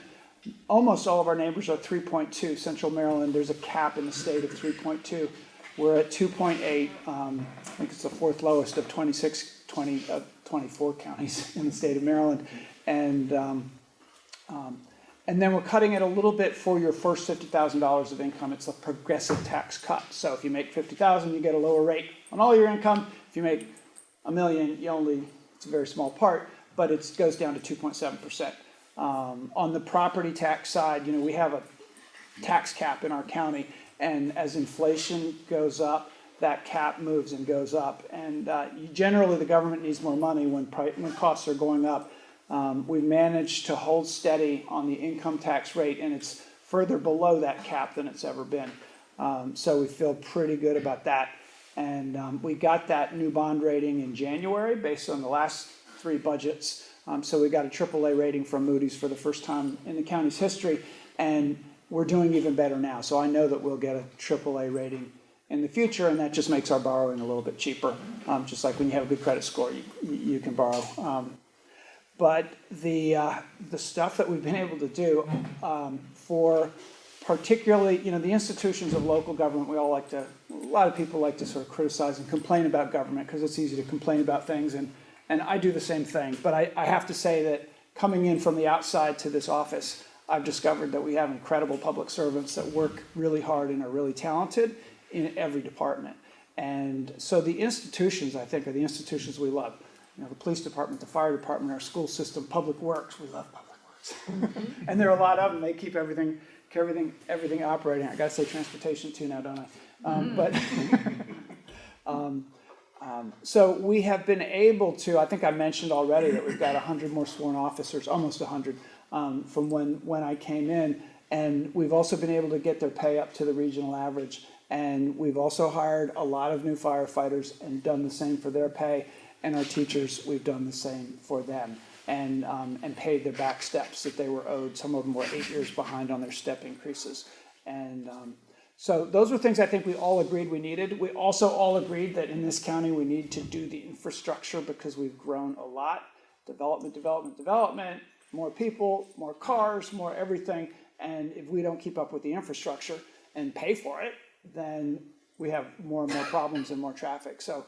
Almost all of our neighbors are 3.2. Central Maryland, there's a cap in the state of 3.2. We're at 2.8. I think it's the fourth lowest of 24 counties in the state of Maryland. And then we're cutting it a little bit for your first $50,000 of income. It's a progressive tax cut. So if you make $50,000, you get a lower rate on all your income. If you make $1 million, it's a very small part, but it goes down to 2.7%. On the property tax side, we have a tax cap in our county, and as inflation goes up, that cap moves and goes up. And generally, the government needs more money when costs are going up. We've managed to hold steady on the income tax rate, and it's further below that cap than it's ever been. So we feel pretty good about that. And we got that new bond rating in January based on the last 3 budgets. So we got a AAA rating from Moody's for the first time in the county's history, and we're doing even better now. So I know that we'll get a AAA rating in the future, and that just makes our borrowing a little bit cheaper. Just like when you have a good credit score, you can borrow. But the stuff that we've been able to do for particularly, the institutions of local government, a lot of people like to sort of criticize and complain about government because it's easy to complain about things, and I do the same thing. But I have to say that coming in from the outside to this office, I've discovered that we have incredible public servants that work really hard and are really talented in every department. And so the institutions, I think, are the institutions we love. The police department, the fire department, our school system, public works. We love public works, and there are a lot of them. They keep everything operating. I got to say transportation too now, don't I? So we have been able to. I think I mentioned already that we've got 100 more sworn officers, almost 100 from when I came in, and we've also been able to get their pay up to the regional average. And we've also hired a lot of new firefighters and done the same for their pay. And our teachers, we've done the same for them, and paid their back steps that they were owed. Some of them were 8 years behind on their step increases. And so those were things I think we all agreed we needed. We also all agreed that in this county we need to do the infrastructure because we've grown a lot. Development, more people, more cars, more everything. And if we don't keep up with the infrastructure and pay for it, then we have more and more problems and more traffic. So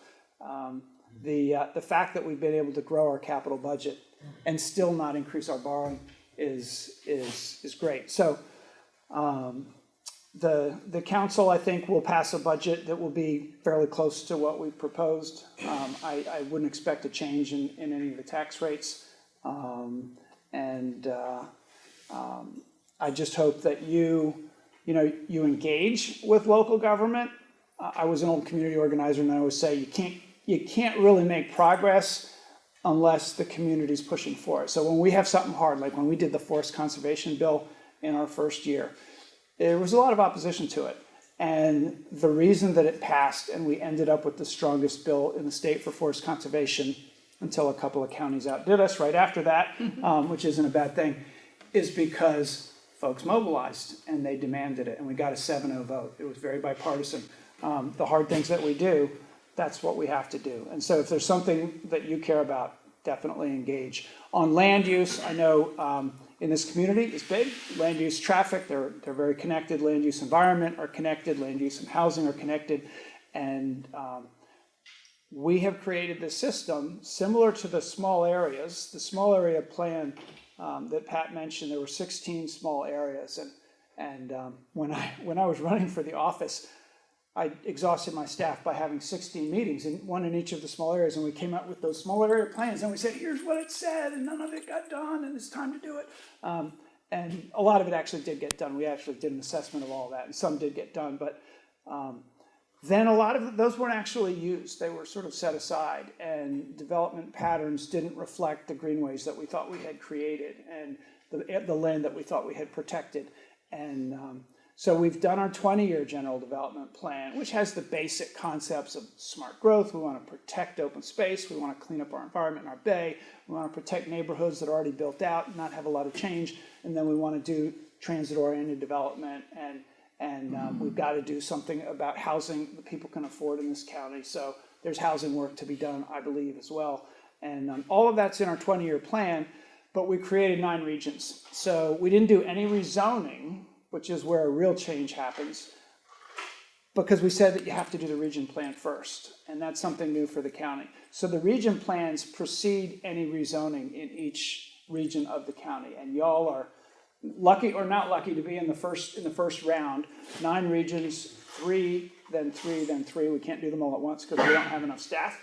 the fact that we've been able to grow our capital budget and still not increase our borrowing is great. So the council, I think, will pass a budget that will be fairly close to what we proposed. I wouldn't expect a change in any of the tax rates. I just hope that you engage with local government. I was an old community organizer, and I always say you can't really make progress unless the community's pushing for it. So when we have something hard, like when we did the forest conservation bill in our first year, there was a lot of opposition to it. And the reason that it passed and we ended up with the strongest bill in the state for forest conservation until a couple of counties outdid us right after that, which isn't a bad thing, is because folks mobilized and they demanded it, and we got a 7-0 vote. It was very bipartisan. The hard things that we do, that's what we have to do. And so if there's something that you care about, definitely engage. On land use, I know in this community is big. Land use traffic, they're very connected. Land use environment are connected. Land use and housing are connected. And we have created this system similar to the small areas. The small area plan that Pat mentioned, there were 16 small areas. And when I was running for the office, I exhausted my staff by having 16 meetings, one in each of the small areas, and we came out with those small area plans, and we said, here's what it said, and none of it got done, and it's time to do it. And a lot of it actually did get done. We actually did an assessment of all that, and some did get done, but then a lot of those weren't actually used. They were sort of set aside, and development patterns didn't reflect the greenways that we thought we had created and the land that we thought we had protected. And so we've done our 20-year general development plan, which has the basic concepts of smart growth. We want to protect open space. We want to clean up our environment in our bay. We want to protect neighborhoods that are already built out and not have a lot of change. And then we want to do transit-oriented development, and we've got to do something about housing that people can afford in this county. So there's housing work to be done, I believe, as well. And all of that's in our 20-year plan, but we created 9 regions. So we didn't do any rezoning, which is where a real change happens, because we said that you have to do the region plan first, and that's something new for the county. So the region plans precede any rezoning in each region of the county, and y'all are lucky or not lucky to be in the first round. 9 regions, 3, then 3, then 3. We can't do them all at once because we don't have enough staff,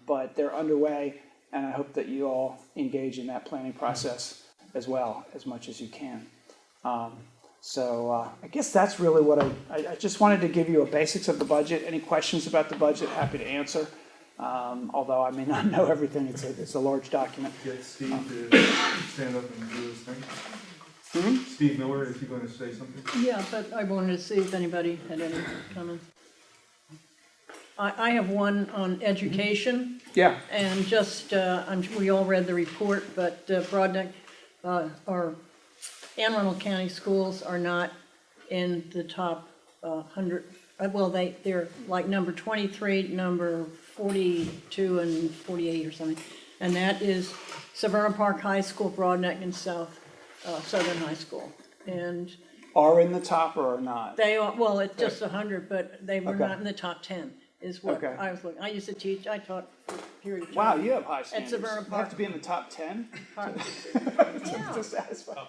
but they're underway, and I hope that you all engage in that planning process as well, as much as you can. So I guess that's really what I just wanted to give you a basics of the budget. Any questions about the budget, happy to answer. Although I may not know everything, it's a large document. Get Steve to stand up and do his thing. Mm-hmm. Steve Miller, is he going to say something? Yeah, but I wanted to see if anybody had any comments. I have one on education. Yeah. And just, we all read the report, but Broadneck, or Anne Arundel County schools are not in the top 100. Well, they're like number 23, number 42, and 48 or something. And that is Severna Park High School, Broadneck, and Southern High School. And are in the top or are not? they are, well, it's just 100, but they were Okay. not in the top 10, is what Okay. I was looking. I used to teach, I taught for a period of time. Wow, you have high At standards. Severna You Park. have to be in the top 10 Yeah. to satisfy.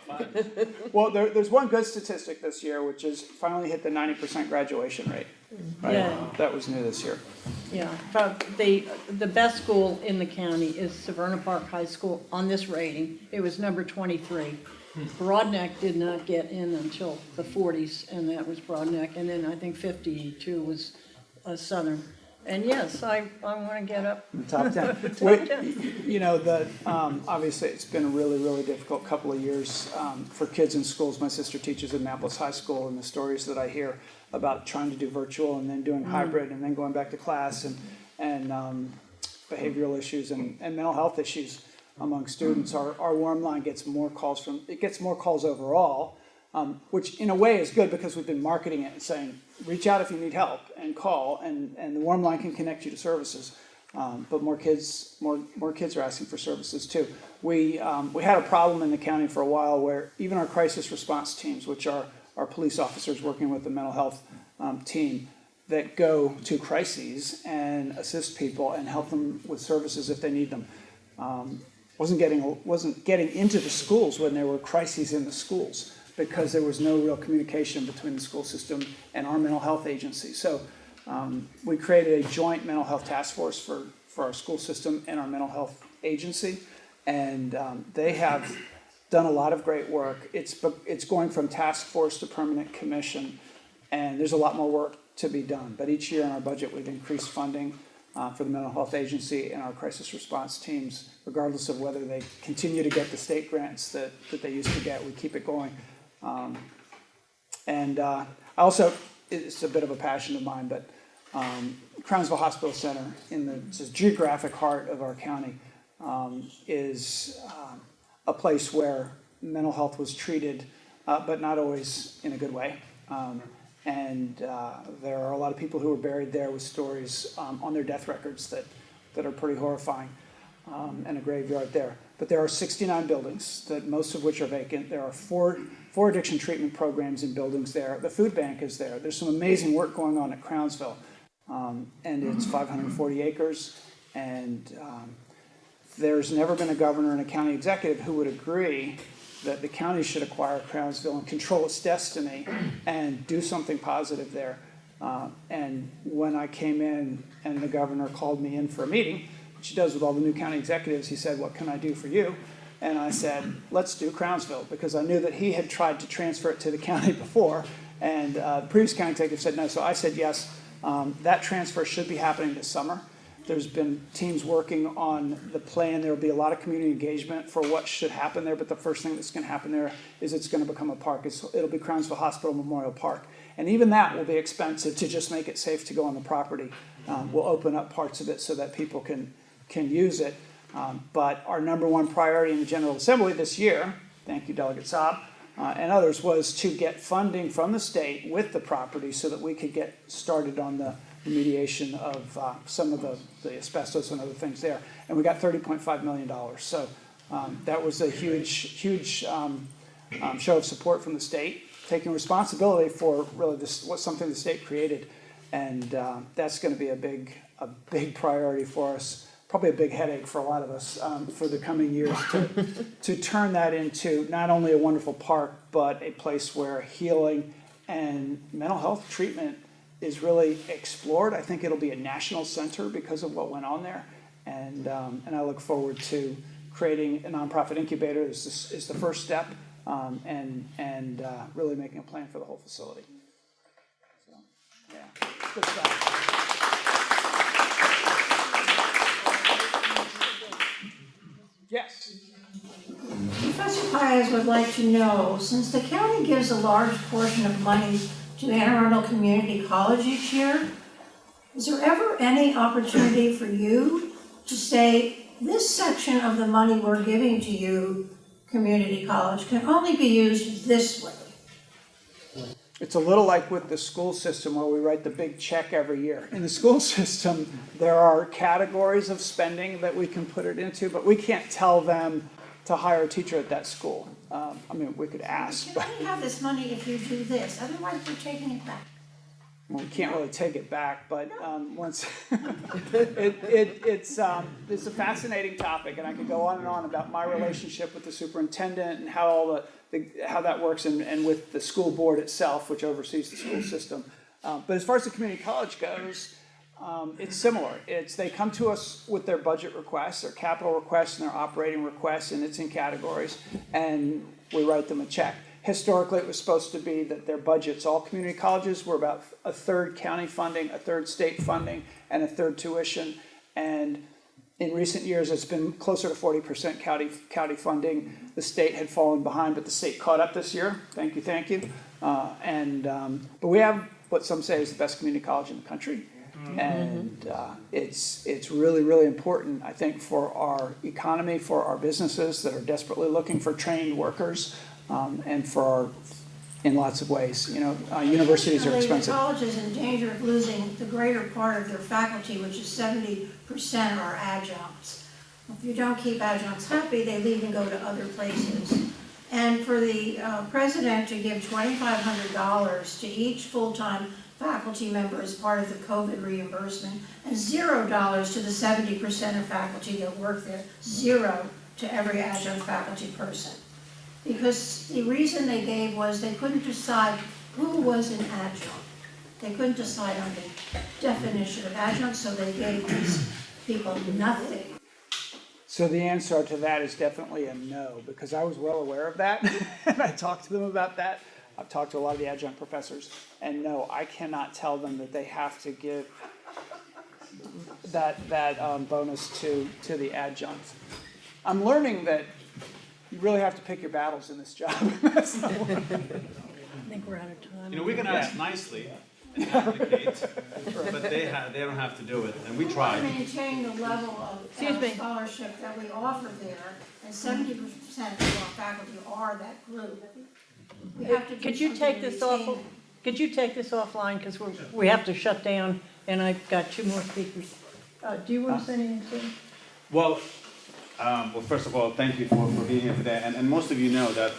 Well, there's one good statistic this year, which is finally hit the 90% graduation rate. Right? Yeah. That was new this year. Yeah, but the best school in the county is Severna Park High School on this rating. It was number 23. Broadneck did not get in until the 40s, and that was Broadneck. And then I think 52 was Southern. And yes, I want to get up. Top 10. Top Wait, 10. you know, obviously it's been a really, really difficult couple of years for kids in schools. My sister teaches at Annapolis High School, and the stories that I hear about trying to do virtual and then doing hybrid and then going back to class and behavioral issues and mental health issues among students. Our warm line gets more calls overall, which in a way is good because we've been marketing it and saying, reach out if you need help and call, and the warm line can connect you to services. But more kids are asking for services too. We had a problem in the county for a while where even our crisis response teams, which are our police officers working with the mental health team, that go to crises and assist people and help them with services if they need them, wasn't getting into the schools when there were crises in the schools, because there was no real communication between the school system and our mental health agency. So we created a joint mental health task force for our school system and our mental health agency, and they have done a lot of great work. It's going from task force to permanent commission, and there's a lot more work to be done. But each year in our budget, we've increased funding for the mental health agency and our crisis response teams, regardless of whether they continue to get the state grants that they used to get. We keep it going. I also, it's a bit of a passion of mine, but Crownsville Hospital Center in the geographic heart of our county is a place where mental health was treated, but not always in a good way. There are a lot of people who are buried there with stories on their death records that are pretty horrifying, and a graveyard there. But there are 69 buildings, most of which are vacant. There are four addiction treatment programs in buildings there. The food bank is there. There's some amazing work going on at Crownsville, and it's 540 acres. And there's never been a governor and a county executive who would agree that the county should acquire Crownsville and control its destiny and do something positive there. And when I came in and the governor called me in for a meeting, which he does with all the new county executives, he said, "What can I do for you?" And I said, "Let's do Crownsville," because I knew that he had tried to transfer it to the county before, and the previous county executive said no. So I said yes That transfer should be happening this summer. There's been teams working on the plan. There will be a lot of community engagement for what should happen there, but the first thing that's going to happen there is it's going to become a park. It'll be Crownsville Hospital Memorial Park. And even that will be expensive to just make it safe to go on the property. We'll open up parts of it so that people can use it. But our number one priority in the General Assembly this year, thank you Delegate Saab, and others, was to get funding from the state with the property so that we could get started on the remediation of some of the asbestos and other things there. And we got $30.5 million. So that was a huge show of support from the state, taking responsibility for really something the state created. And that's going to be a big priority for us. Probably a big headache for a lot of us for the coming years to turn that into not only a wonderful park, but a place where healing and mental health treatment is really explored. I think it'll be a national center because of what went on there. And I look forward to creating a nonprofit incubator is the first step, and really making a plan for the whole facility. So, yeah, good stuff. Yes. Professor Paez would like to know, since the county gives a large portion of money to Anne Arundel Community College each year, is there ever any opportunity for you to say, this section of the money we're giving to you, community college, can only be used this way? It's a little like with the school system where we write the big check every year. In the school system, there are categories of spending that we can put it into, but we can't tell them to hire a teacher at that school. I mean, we could ask. You can only have this money if you do this, otherwise we're taking it back. Well, we can't really take it back, but once it's a fascinating topic, and I could go on and on about my relationship with the superintendent and how how that works, and with the school board itself, which oversees the school system. But as far as the community college goes, it's similar. They come to us with their budget requests, their capital requests, and their operating requests, and it's in categories, and we write them a check. Historically, it was supposed to be that their budgets, all community colleges, were about a third county funding, a third state funding, and a third tuition. And in recent years, it's been closer to 40% county funding. The state had fallen behind, but the state caught up this year. Thank you. But we have what some say is the best community college in the country. And it's really, really important, I think, for our economy, for our businesses that are desperately looking for trained workers. And in lots of ways, universities are expensive. The college is in danger of losing the greater part of their faculty, which is 70% are adjuncts. If you don't keep adjuncts happy, they leave and go to other places. And for the president to give $2,500 to each full-time faculty member as part of the COVID reimbursement, and $0 to the 70% of faculty that work there, 0 to every adjunct faculty person. Because the reason they gave was they couldn't decide who was an adjunct. They couldn't decide on the definition of adjunct, so they gave these people nothing. So the answer to that is definitely a no, because I was well aware of that, and I talked to them about that. I've talked to a lot of the adjunct professors, and no, I cannot tell them that they have to give that bonus to the adjunct. I'm learning that you really have to pick your battles in this job. That's not what I think we're out of time. We can ask nicely and advocate, but they don't have to do it, and we try. We maintain the level of scholarship that we offer there, and 70% of our faculty are that group. We have to Could you take this off? Could you take this offline, because we have to shut down, and I've got 2 more speakers. Do you want to say anything, Sid? Well, first of all, thank you for being here today. And most of you know that,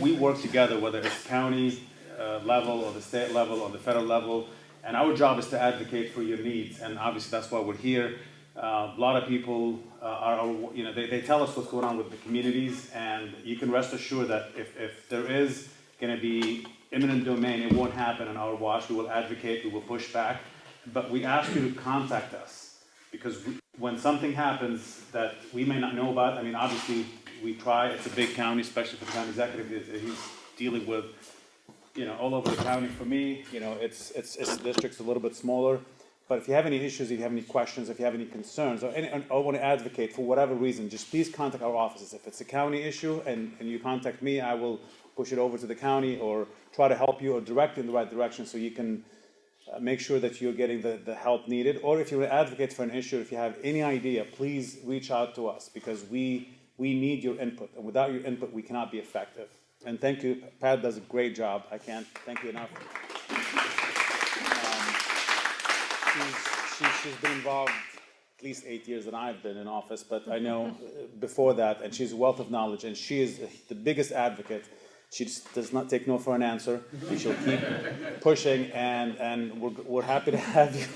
we work together, whether it's county level or the state level or the federal level. And our job is to advocate for your needs. And obviously that's why we're here. A lot of people they tell us what's going on with the communities. And you can rest assured that if there is going to be eminent domain, it won't happen on our watch. We will advocate, we will push back. But we ask you to contact us, because when something happens that we may not know about, obviously we try. It's a big county, especially for the county executive. He's dealing with, all over the county. For me, it's district's a little bit smaller. But if you have any issues, if you have any questions, if you have any concerns, or want to advocate for whatever reason, just please contact our offices. If it's a county issue and you contact me, I will push it over to the county or try to help you or direct you in the right direction so you can make sure that you're getting the help needed. Or if you want to advocate for an issue, if you have any idea, please reach out to us because we need your input. And without your input, we cannot be effective. And thank you. Pat does a great job. I can't thank you enough. She's been involved at least 8 years that I've been in office, but I know before that, and she's a wealth of knowledge, and she is the biggest advocate. She just does not take no for an answer. She'll keep pushing, and we're happy to have you.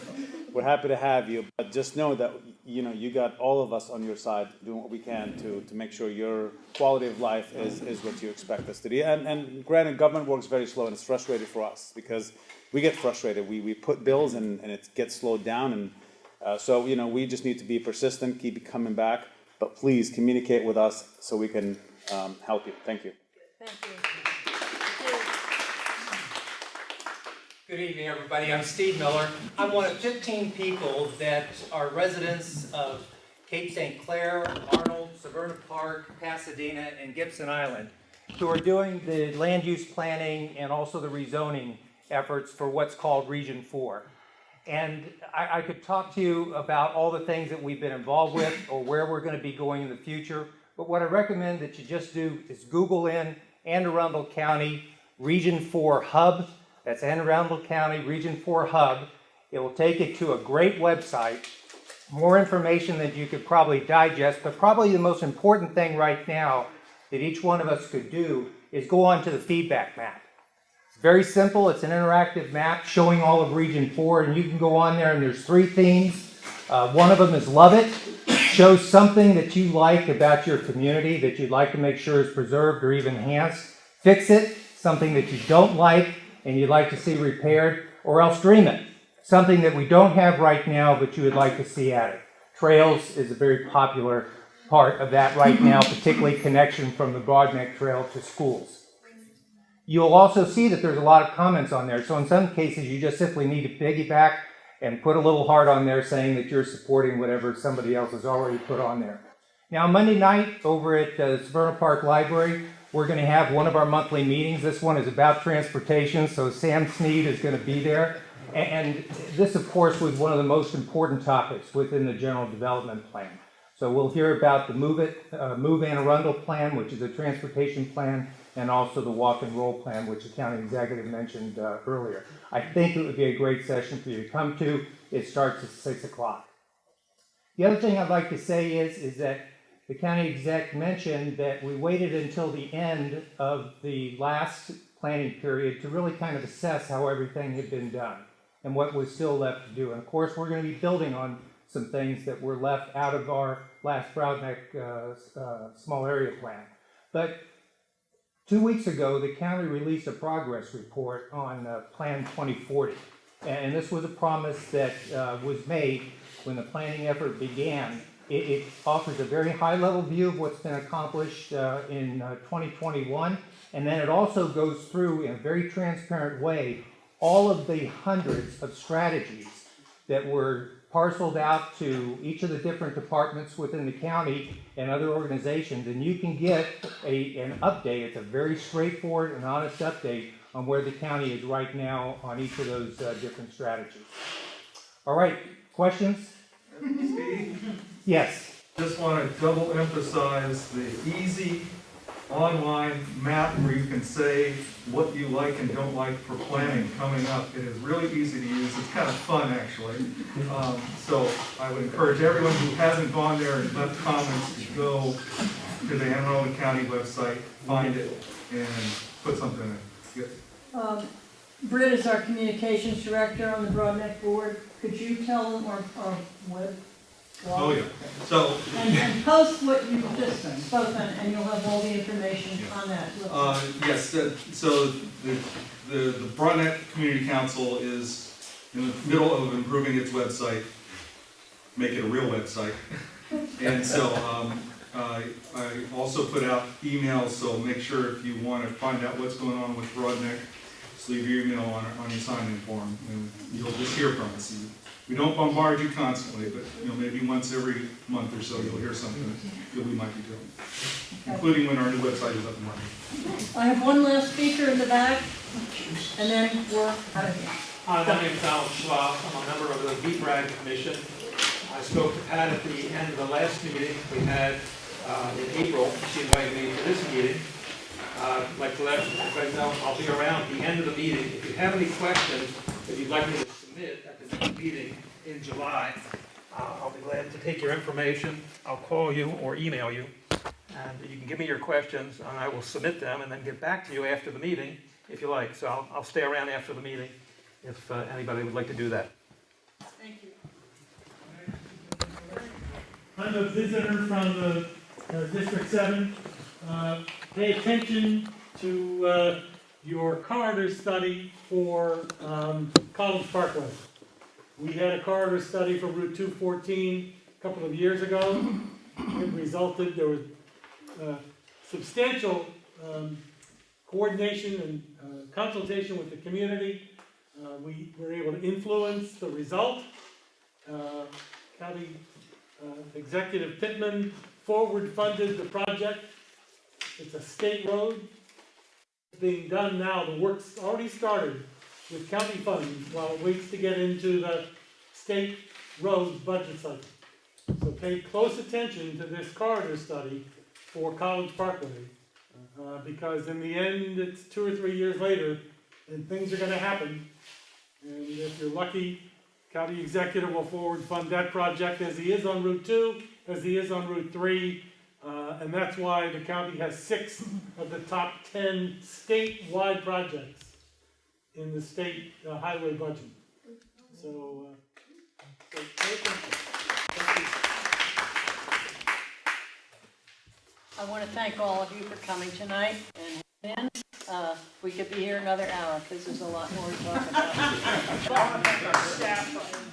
We're happy to have you, but just know that you got all of us on your side doing what we can to make sure your quality of life is what you expect us to be. And granted, government works very slow, and it's frustrating for us because we get frustrated. We put bills and it gets slowed down, and so we just need to be persistent, keep coming back. But please communicate with us so we can help you. Thank you. Thank you. Good evening, everybody. I'm Steve Miller. I'm one of 15 people that are residents of Cape St. Clair, Arnold, Severna Park, Pasadena, and Gibson Island, who are doing the land use planning and also the rezoning efforts for what's called Region 4. And I could talk to you about all the things that we've been involved with or where we're going to be going in the future, but what I recommend that you just do is Google in Anne Arundel County Region 4 Hub. That's Anne Arundel County Region 4 Hub. It will take you to a great website, more information that you could probably digest, but probably the most important thing right now that each one of us could do is go on to the feedback map. It's very simple. It's an interactive map showing all of Region 4, and you can go on there and there's 3 themes. One of them is Love It. Show something that you like about your community that you'd like to make sure is preserved or even enhanced. Fix It, something that you don't like and you'd like to see repaired, or else Dream It, something that we don't have right now but you would like to see added. Trails is a very popular part of that right now, particularly connection from the Broadneck Trail to schools. You'll also see that there's a lot of comments on there, so in some cases you just simply need to piggyback and put a little heart on there saying that you're supporting whatever somebody else has already put on there. Now, Monday night over at Severna Park Library, we're going to have one of our monthly meetings. This one is about transportation, so Sam Sneed is going to be there. And this, of course, was one of the most important topics within the General Development Plan. So we'll hear about the Move Anne Arundel Plan, which is a transportation plan, and also the Walk and Roll Plan, which the county executive mentioned earlier. I think it would be a great session for you to come to. It starts at 6 o'clock. The other thing I'd like to say is that the county exec mentioned that we waited until the end of the last planning period to really kind of assess how everything had been done and what was still left to do. And of course, we're going to be building on some things that were left out of our last Broadneck small area plan. But 2 weeks ago, the county released a progress report on Plan 2040. And this was a promise that was made when the planning effort began. It offers a very high-level view of what's been accomplished in 2021, and then it also goes through in a very transparent way all of the hundreds of strategies that were parceled out to each of the different departments within the county and other organizations, and you can get an update. It's a very straightforward and honest update on where the county is right now on each of those different strategies. All right, questions? Steve? Yes. Just want to double emphasize the easy online map where you can say what you like and don't like for planning coming up. It is really easy to use. It's kind of fun, actually. So I would encourage everyone who hasn't gone there and left comments to go to the Anne Arundel County website, find it, and put something in. Yes. Britt is our communications director on the Broadneck board. Could you tell them or what? Oh, yeah. So. And post what you just done, both, and you'll have all the information on that. Yes, so the Broadneck Community Council is in the middle of improving its website, make it a real website. And so I also put out emails, so make sure if you want to find out what's going on with Broadneck, Just leave your email on your sign-in form, and you'll just hear from us. We don't bombard you constantly, but maybe once every month or so you'll hear something that we might be doing, including when our new website is up and running. I have one last speaker in the back, and then we're out of here. Hi, my name is Alan Schwab. I'm a member of the BRagg Commission. I spoke to Pat at the end of the last meeting we had in April. She invited me to this meeting. I'd like to let everybody know I'll be around at the end of the meeting. If you have any questions that you'd like me to submit at the next meeting in July, I'll be glad to take your information. I'll call you or email you, and you can give me your questions, and I will submit them and then get back to you after the meeting if you like. So I'll stay around after the meeting if anybody would like to do that. Thank you. I'm a visitor from District 7. Pay attention to your corridor study for College Parkway. We had a corridor study for Route 214 a couple of years ago. It resulted, there was substantial coordination and consultation with the community. We were able to influence the result. County Executive Pittman forward funded the project. It's a state road. It's being done now. The work's already started with county funds while it waits to get into the state roads budget cycle. So pay close attention to this corridor study for College Parkway, because in the end, it's 2 or 3 years later, and things are going to happen. And if you're lucky, county executive will forward fund that project as he is on Route 2, as he is on Route 3, and that's why the county has 6 of the top 10 statewide projects in the state highway budget. So pay attention. Thank you. I want to thank all of you for coming tonight, and then we could be here another hour because there's a lot more to talk about.